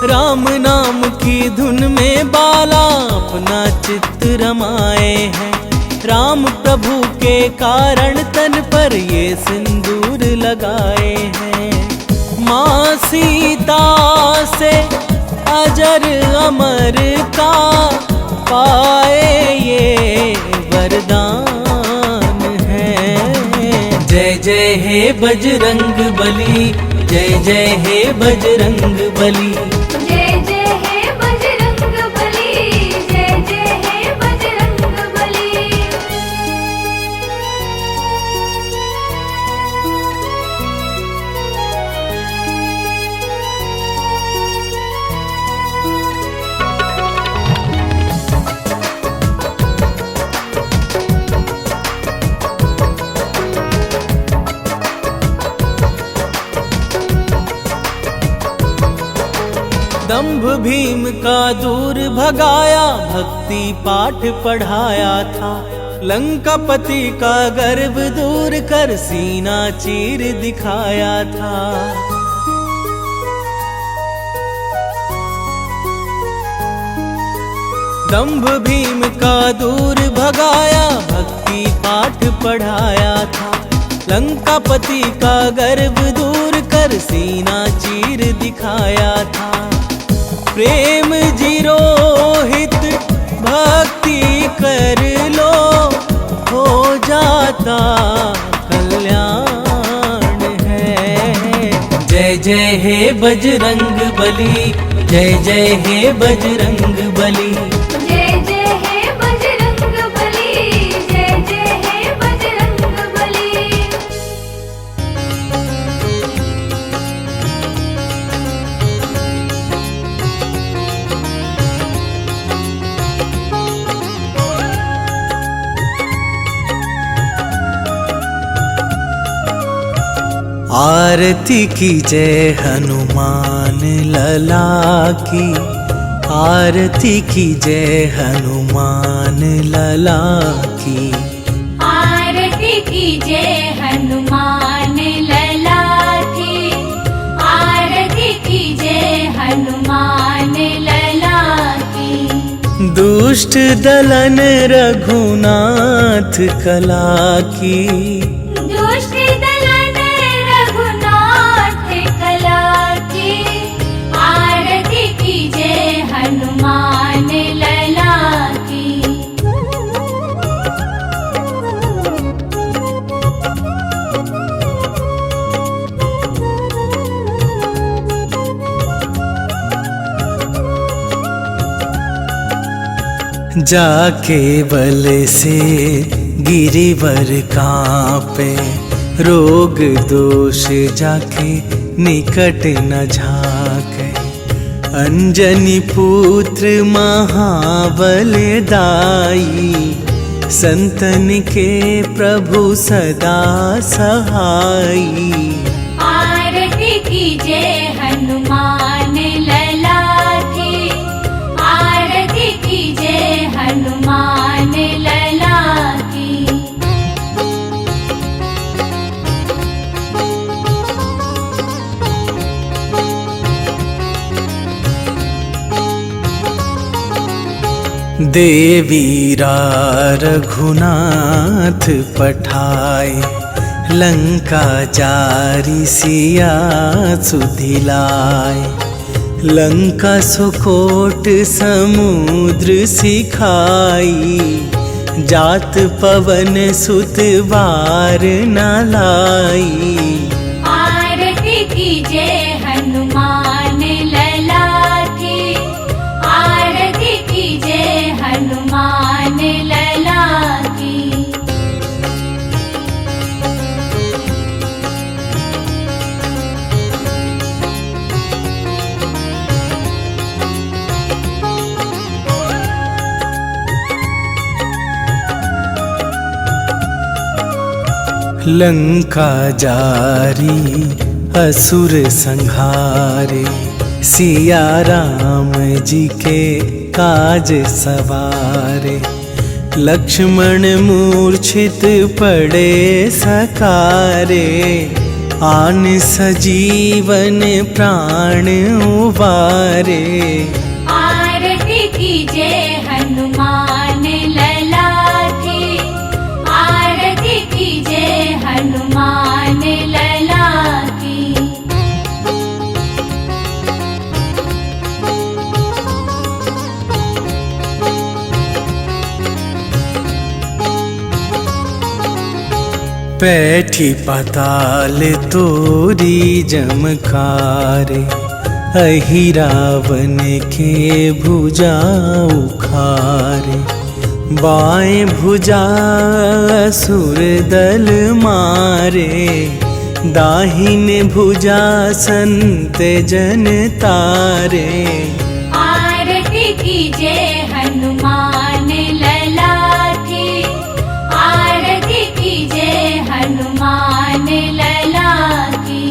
राम नाम की धुन में बाला अपना चित्त रमाए हैं। राम प्रभु के कारण तन पर ये सिंदूर लगाए हैं। माँ सीता से अजर अमर का पाए ये वरदान है। जय जय हे बजरंग बली, जय जय हे बजरंग बली। जय जय हे बजरंग बली, जय जय हे बजरंग बली। दंभ भीम का दूर भगाया, भक्ति पाठ पढ़ाया था। लंकापति का गर्व दूर कर सीना चीर दिखाया था। दंभ भीम का दूर भगाया, भक्ति पाठ पढ़ाया था। लंकापति का गर्व दूर कर सीना चीर दिखाया था। प्रेम जिरोहित भक्ति कर लो, हो जाता कल्याण है। जय जय हे बजरंग बली, जय जय हे बजरंग बली। जय जय हे बजरंग बली, जय जय हे बजरंग बली। आरती की जय हनुमान लला की, आरती की जय हनुमान लला की। आरती की जय हनुमान लला की, आरती की जय हनुमान लला की। दुष्ट दलन रघुनाथ कला की, दुष्ट दलन रघुनाथ कला की। आरती की जय हनुमान लला की। जाके बल से गिरिवर कांपे, रोग दोष जाके निकट न झाके। अंजनी पुत्र महाबल दाई, संतन के प्रभु सदा सहाई। आरती की जय हनुमान लला की, आरती की जय हनुमान लला की। देवीरा रघुनाथ पठाए, लंका जारी सिया सुधिलाए। लंका सुकोट समुद्र सिखाई, जात पवन सुत बार न लाई। आरती की जय हनुमान लला की, आरती की जय हनुमान लला की। लंका जारी असुर संहारे, सिया राम जी के काज सवारे। लक्ष्मण मूर्छित पड़े सकारे, आन सजीवन प्राण उबारे। आरती कीजे हनुमान लला की, आरती कीजे हनुमान लला की। पैठी पाताल तोरी जमकारे, अहि रावण के भुजा उखारे। बाएं भुजा असुर दल मारे, दाहिने भुजा संत जन तारे। आरती कीजे हनुमान लला की, आरती कीजे हनुमान लला की।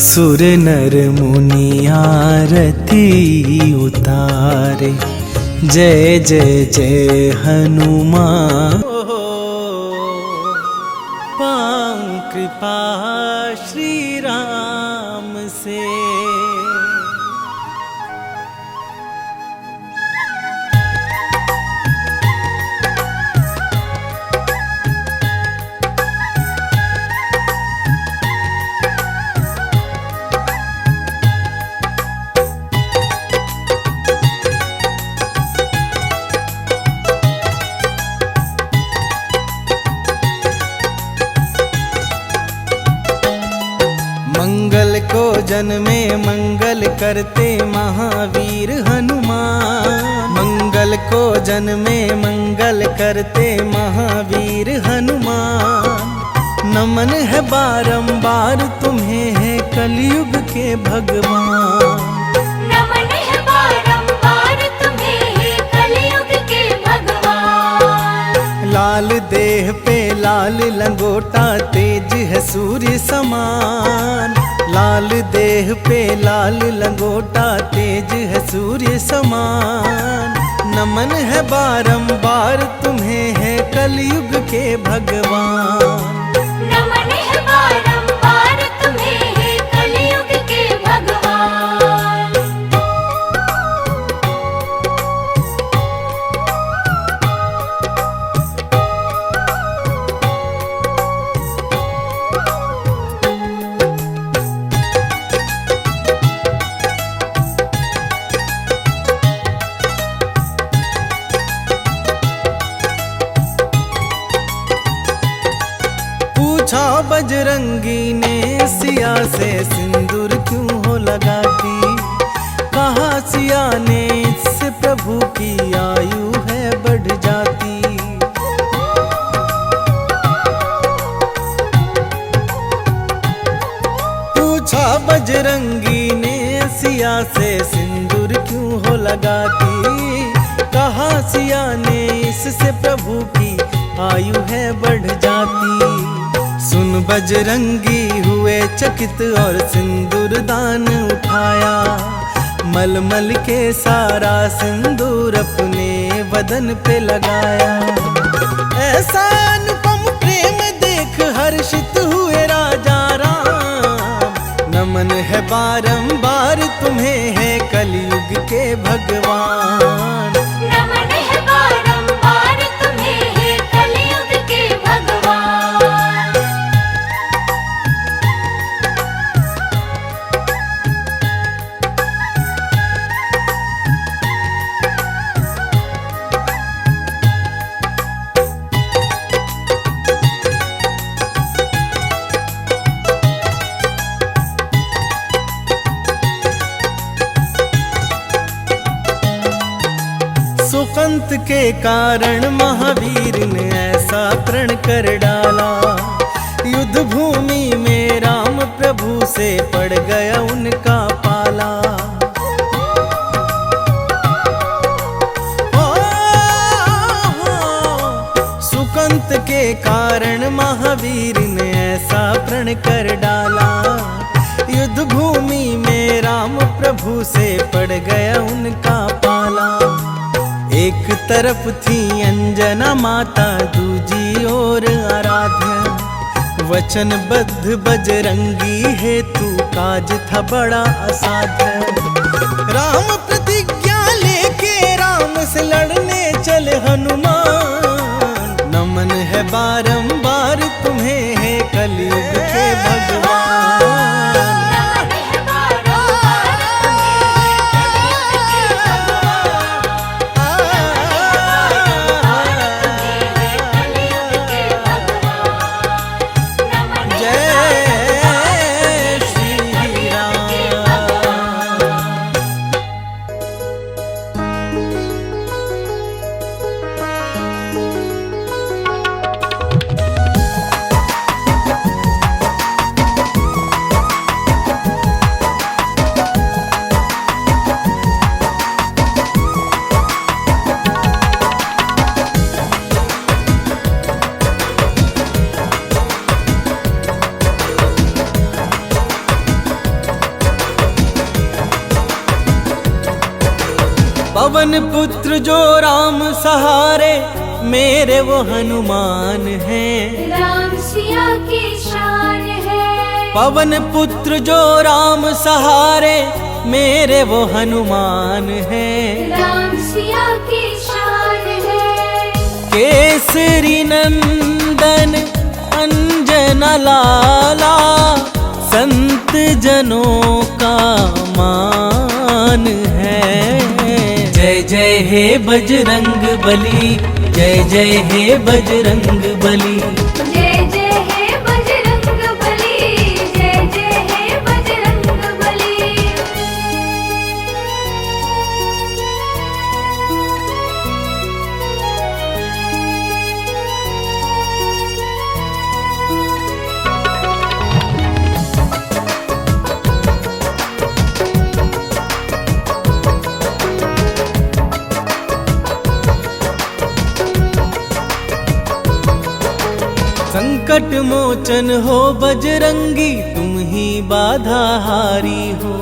सुर नर मुनि आरती उतारे, जय जय जय हनुमान। पाऊं कृपा श्री राम से। मंगल को जन्मे मंगल करते महावीर हनुमान। मंगल को जन्मे मंगल करते महावीर हनुमान। नमन है बारंबार तुम्हें है कलयुग के भगवान। नमन है बारंबार तुम्हें है कलयुग के भगवान। लाल देह पे लाल लंगोटा, तेज है सूर्य समान। लाल देह पे लाल लंगोटा, तेज है सूर्य समान। नमन है बारंबार तुम्हें है कलयुग के भगवान। नमन है बारंबार तुम्हें है कलयुग के भगवान। पूछा बजरंगी ने सिया से सिंदूर क्यों हो लगाती। कहा सिया ने इससे प्रभु की आयु है बढ़ जाती। पूछा बजरंगी ने सिया से सिंदूर क्यों हो लगाती। कहा सिया ने इससे प्रभु की आयु है बढ़ जाती। सुन बजरंगी हुए चकित और सिंदूर दान उठाया। मलमल के सारा सिंदूर अपने बदन पे लगाया। ऐसा अनुपम प्रेम देख हर्षित हुए राजा राम। नमन है बारंबार तुम्हें है कलयुग के भगवान। नमन है बारंबार तुम्हें है कलयुग के भगवान। सुकंत के कारण महावीर ने ऐसा प्रण कर डाला। युद्ध भूमि में प्रभु से पड़ गया उनका पाला। सुकंत के कारण महावीर ने ऐसा प्रण कर डाला। युद्ध भूमि में राम प्रभु से पड़ गया उनका पाला। एक तरफ थी अंजना माता, दूजी ओर आराध्या। वचनबद्ध बजरंगी हेतु काज था बड़ा असाध्य। राम प्रतिज्ञा लेके राम से लड़ने चले हनुमान। नमन है बारंबार तुम्हें है कलयुग के भगवान। पवन पुत्र जो राम सहारे, मेरे वो हनुमान हैं। राम सिया की शान है। पवन पुत्र जो राम सहारे, मेरे वो हनुमान हैं। राम सिया की शान है। केसरी नंदन अंजना लाला, संत जनों का मान है। जय जय हे बजरंग बली, जय जय हे बजरंग बली। जय जय हे बजरंग बली, जय जय हे बजरंग बली। संकट मोचन हो बजरंगी, तुम ही बाधा हारी हो।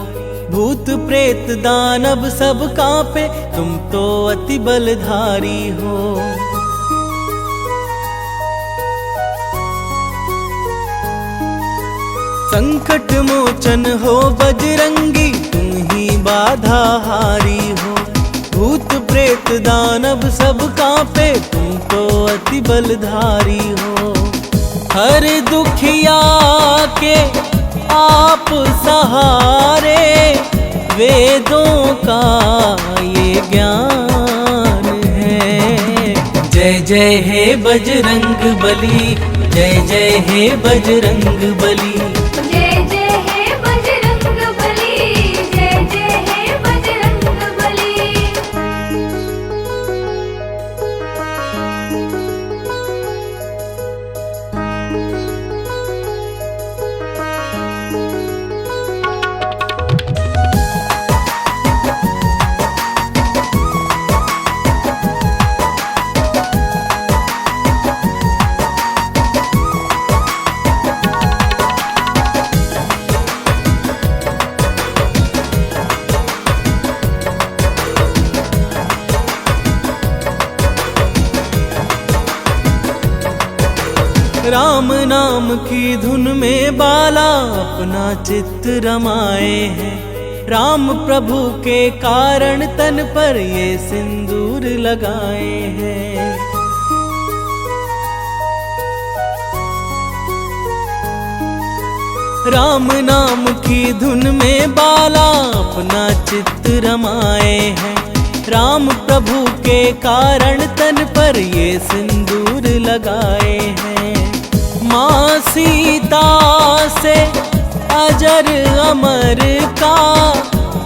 भूत प्रेत दानव सब कांपे, तुम तो अति बलधारी हो। संकट मोचन हो बजरंगी, तुम ही बाधा हारी हो। भूत प्रेत दानव सब कांपे, तुम तो अति बलधारी हो। हर दुखिया के आप सहारे, वेदों का ये ज्ञान है। जय जय हे बजरंग बली, जय जय हे बजरंग बली। जय जय हे बजरंग बली, जय जय हे बजरंग बली। राम नाम की धुन में बाला अपना चित्त रमाए हैं। राम प्रभु के कारण तन पर ये सिंदूर लगाए हैं। राम नाम की धुन में बाला अपना चित्त रमाए हैं। राम प्रभु के कारण तन पर ये सिंदूर लगाए हैं। माँ सीता से अजर अमर का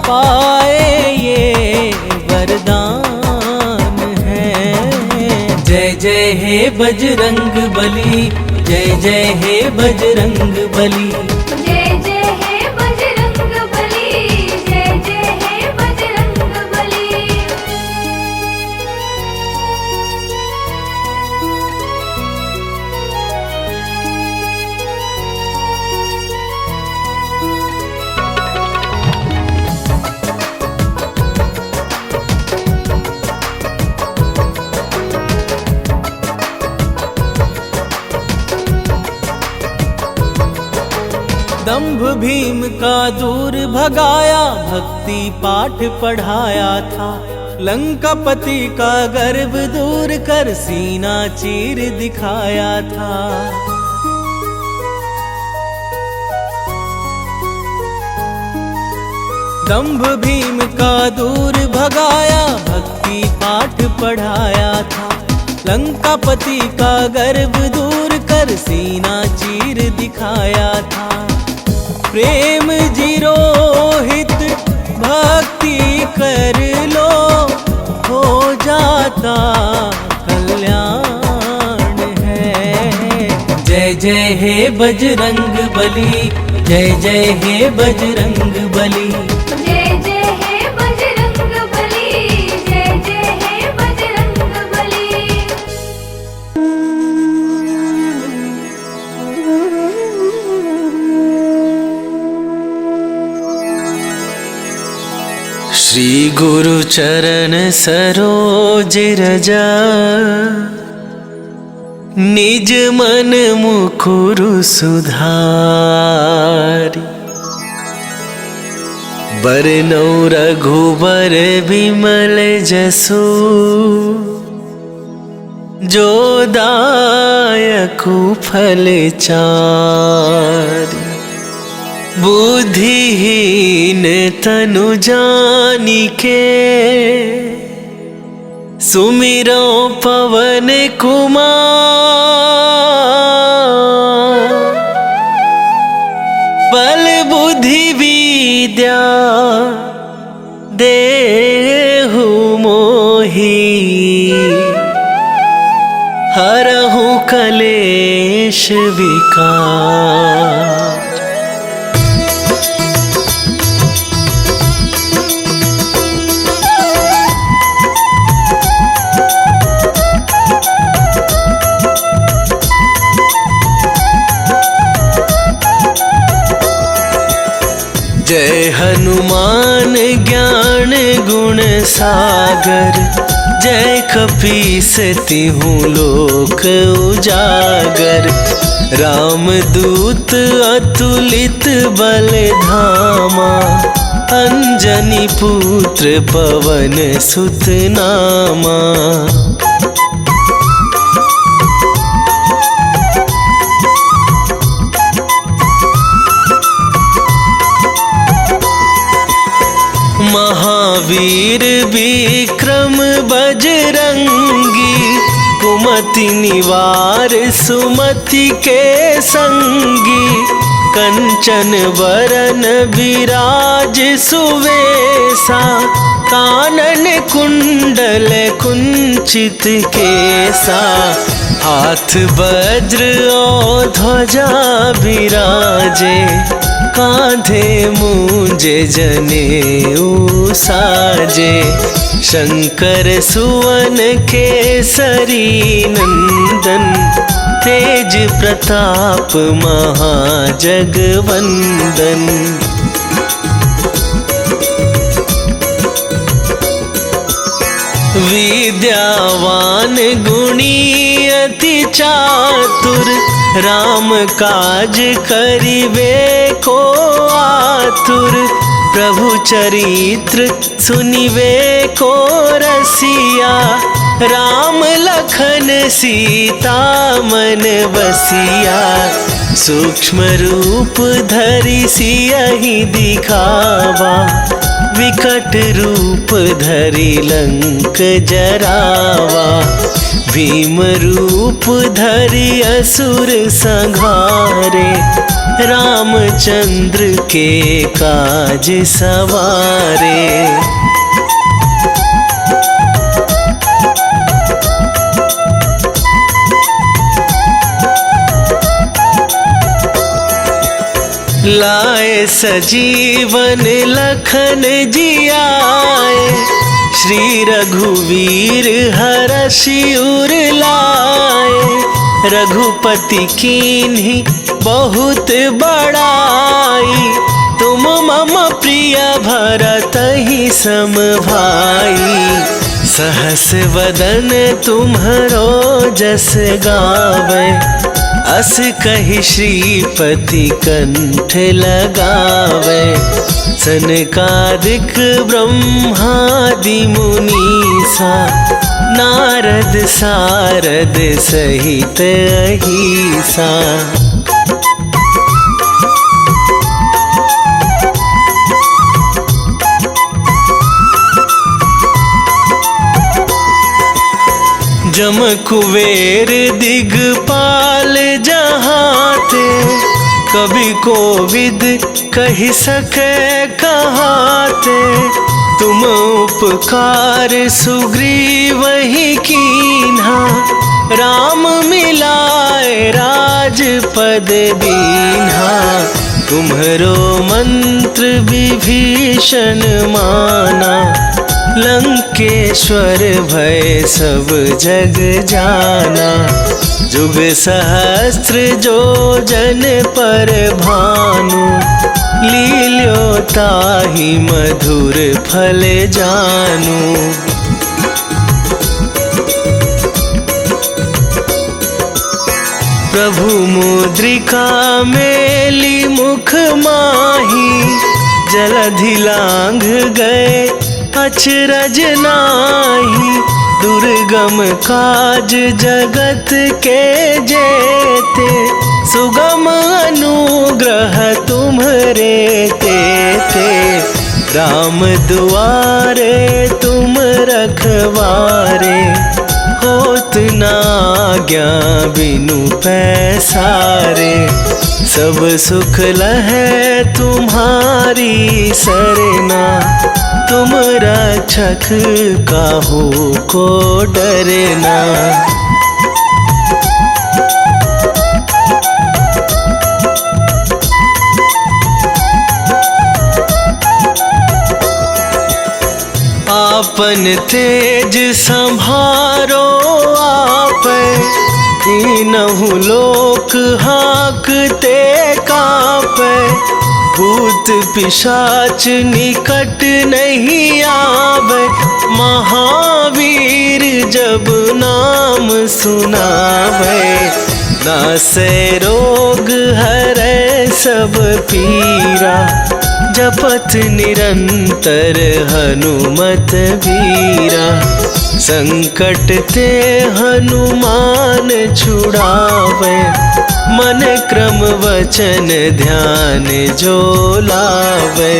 पाए ये वरदान है। जय जय हे बजरंग बली, जय जय हे बजरंग बली। जय जय दंभ भीम का दूर भगाया, भक्ति पाठ पढ़ाया था। लंकापति का गर्व दूर कर सीना चीर दिखाया था। दंभ भीम का दूर भगाया, भक्ति पाठ पढ़ाया था। लंकापति का गर्व दूर कर सीना चीर दिखाया था। प्रेम जिरोहित भक्ति कर लो, हो जाता कल्याण है। जय जय हे बजरंग बली, जय जय हे बजरंग बली। जय जय हे बजरंग बली, जय जय हे बजरंग बली। श्री गुरु चरण सरोज रजा, निज मन मुकुरु सुधारी। बरनौ रघुबर बिमल जसु, जो दायकु फल चारि। बुद्धिहीन तनु जानिके, सुमिरो पवन कुमार। बल बुद्धि विद्या देहु मोहि, हरहु कलेश विकार। जय हनुमान ज्ञान गुण सागर, जय कपीस तिहु लोक उजागर। रामदूत अतुलित बल धामा, अंजनी पुत्र पवन सुत नामा। महावीर विक्रम बजरंगी, कुमति निवार सुमति के संगी। कंचन वरन विराज सुवेसा, कानन कुंडल कुंचित केसा। हाथ वज्र और ध्वजा विराजे, कांधे मूंजे जनेऊ साजे। शंकर सुवन केसरी नंदन, तेज प्रताप महाजगवंदन। विद्यावान गुणी अति चातुर, राम काज करिबे को आतुर। प्रभु चरित्र सुनिबे को रसिया, राम लखन सीता मन बसिया। सूक्ष्म रूप धरि सियहि दिखावा, विकट रूप धरि लंक जरावा। भीम रूप धरि असुर संहारे, रामचंद्र के काज सवारे। लाए सजीवन लखन जियाए, श्री रघुवीर हरषि उर लाए। रघुपति कीन्ही बहुत बड़ाई, तुम मम प्रिय भरतहि सम भाई। सहस वदन तुम्हरो जस गावे, अस कहि श्रीपति कंठ लगावे, सनकादिक ब्रह्मादि मुनीसा, नारद सारद सहित अहिसा। जम कुबेर दिगपाल जहाते, कवि कोविद कहि सके कहाते। तुम उपकार सुग्रीव ही कीन्हा, राम मिलाए राजपद दीन्हा। तुम्हरो मंत्र विभीषण माना, लंकेश्वर भय सब जग जाना। जुग सहस्त्र जो जन पर भानु, लील्यो ताहि मधुर फल जानू। प्रभु मुद्रिका मेली मुख माही, जलधि लांघ गए अचरज नाही। दुर्गम काज जगत के जेते, सुगम अनुग्रह तुम्हरे तेते। राम दुआरे तुम रखवारे, होत न आज्ञा बिनु पैसारे। सब सुख लहै तुम्हारी सरना, तुम रक्षक काहू को डरना। आपन तेज संभारो आपै, तीनहु लोक हाँकते कापै। भूत पिशाच निकट नहीं आवे, महावीर जब नाम सुनावे। नासै रोग हरै सब पीरा, जपत निरंतर हनुमत वीरा। संकट ते हनुमान छुड़ावे, मन क्रम वचन ध्यान जो लावे।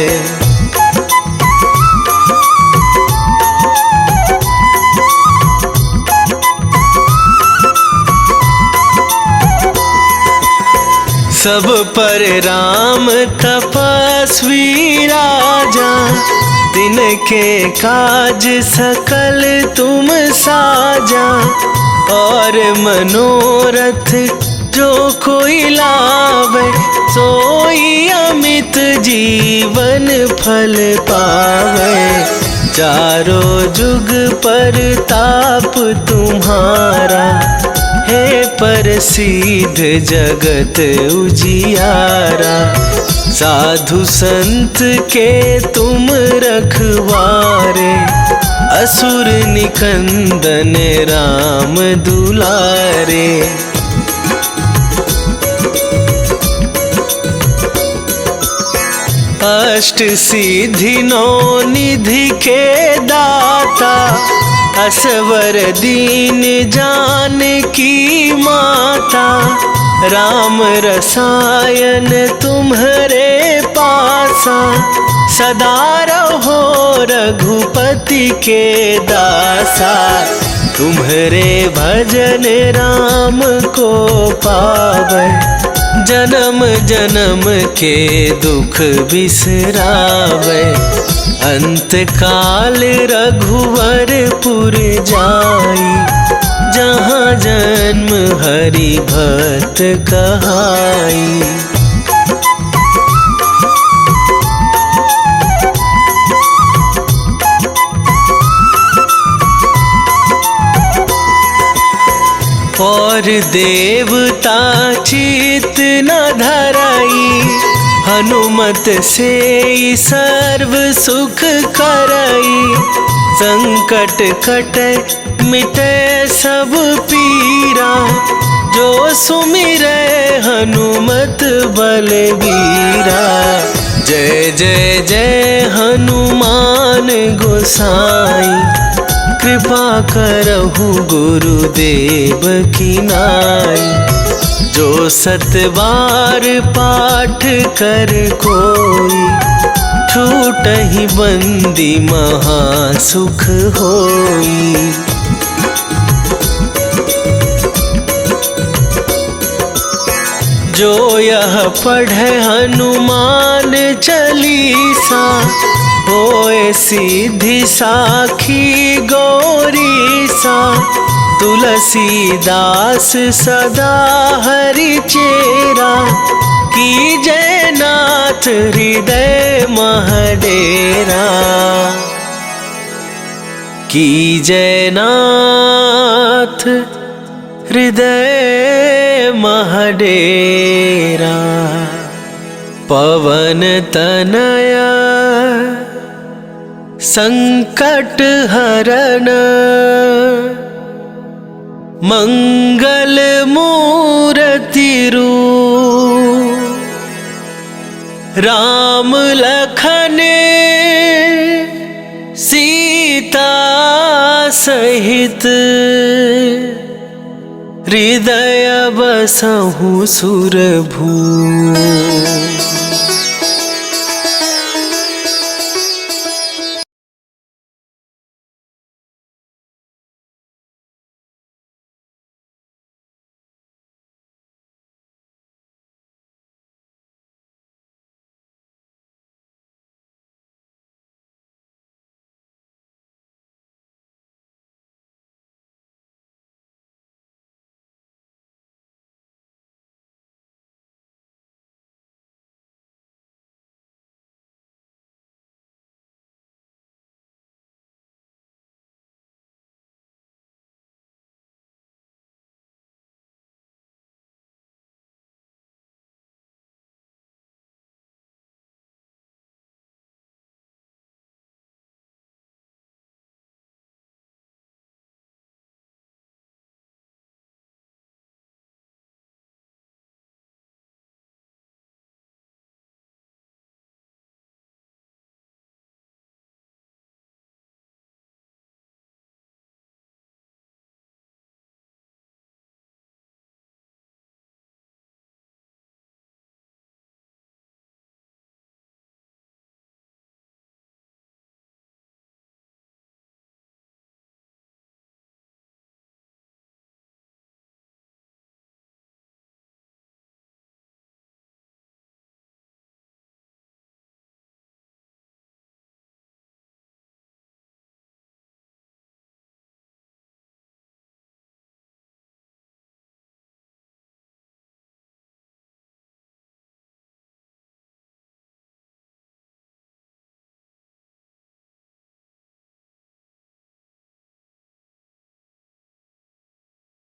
सब पर राम तपस्वी राजा, तिनके काज सकल तुम साजा। और मनोरथ जो कोई लावे, सोई अमित जीवन फल पावे। चारों जुग पर ताप तुम्हारा, हे प्रसिद्ध जगत उजियारा। साधु संत के तुम रखवारे, असुर निकंदन राम दुलारे। अष्ट सिद्धि नौ निधि के दाता, असवर दीन जानकी माता। राम रसायन तुम्हरे पासा, सदा रहो रघुपति के दासा। तुम्हरे भजन राम को पावै, जन्म जन्म के दुख बिसरावे। अंत काल रघुवरपुर जाई, जहाँ जन्म हरि भक्त कहाई। और देवता चित न धराई, हनुमत से सर्व सुख करई। संकट कटे मिटे सब पीरा, जो सुमिरै हनुमत बलबीरा। जय जय जय हनुमान गोसाई, कृपा करहु गुरुदेव की नाई। जो 7 बार पाठ कर कोई, छूटहि बंदी महासुख होई। जो यह पढ़े हनुमान चालीसा, होए सिद्धि साखी गौरीसा। तुलसीदास सदा हरि चेरा, कीजय नाथ हृदय महडेरा। कीजय नाथ हृदय महडेरा। पवन तनया संकट हरण, मंगल मूर्ति रूप। राम लखन सीता सहित, हृदय बसहु सुरभूप।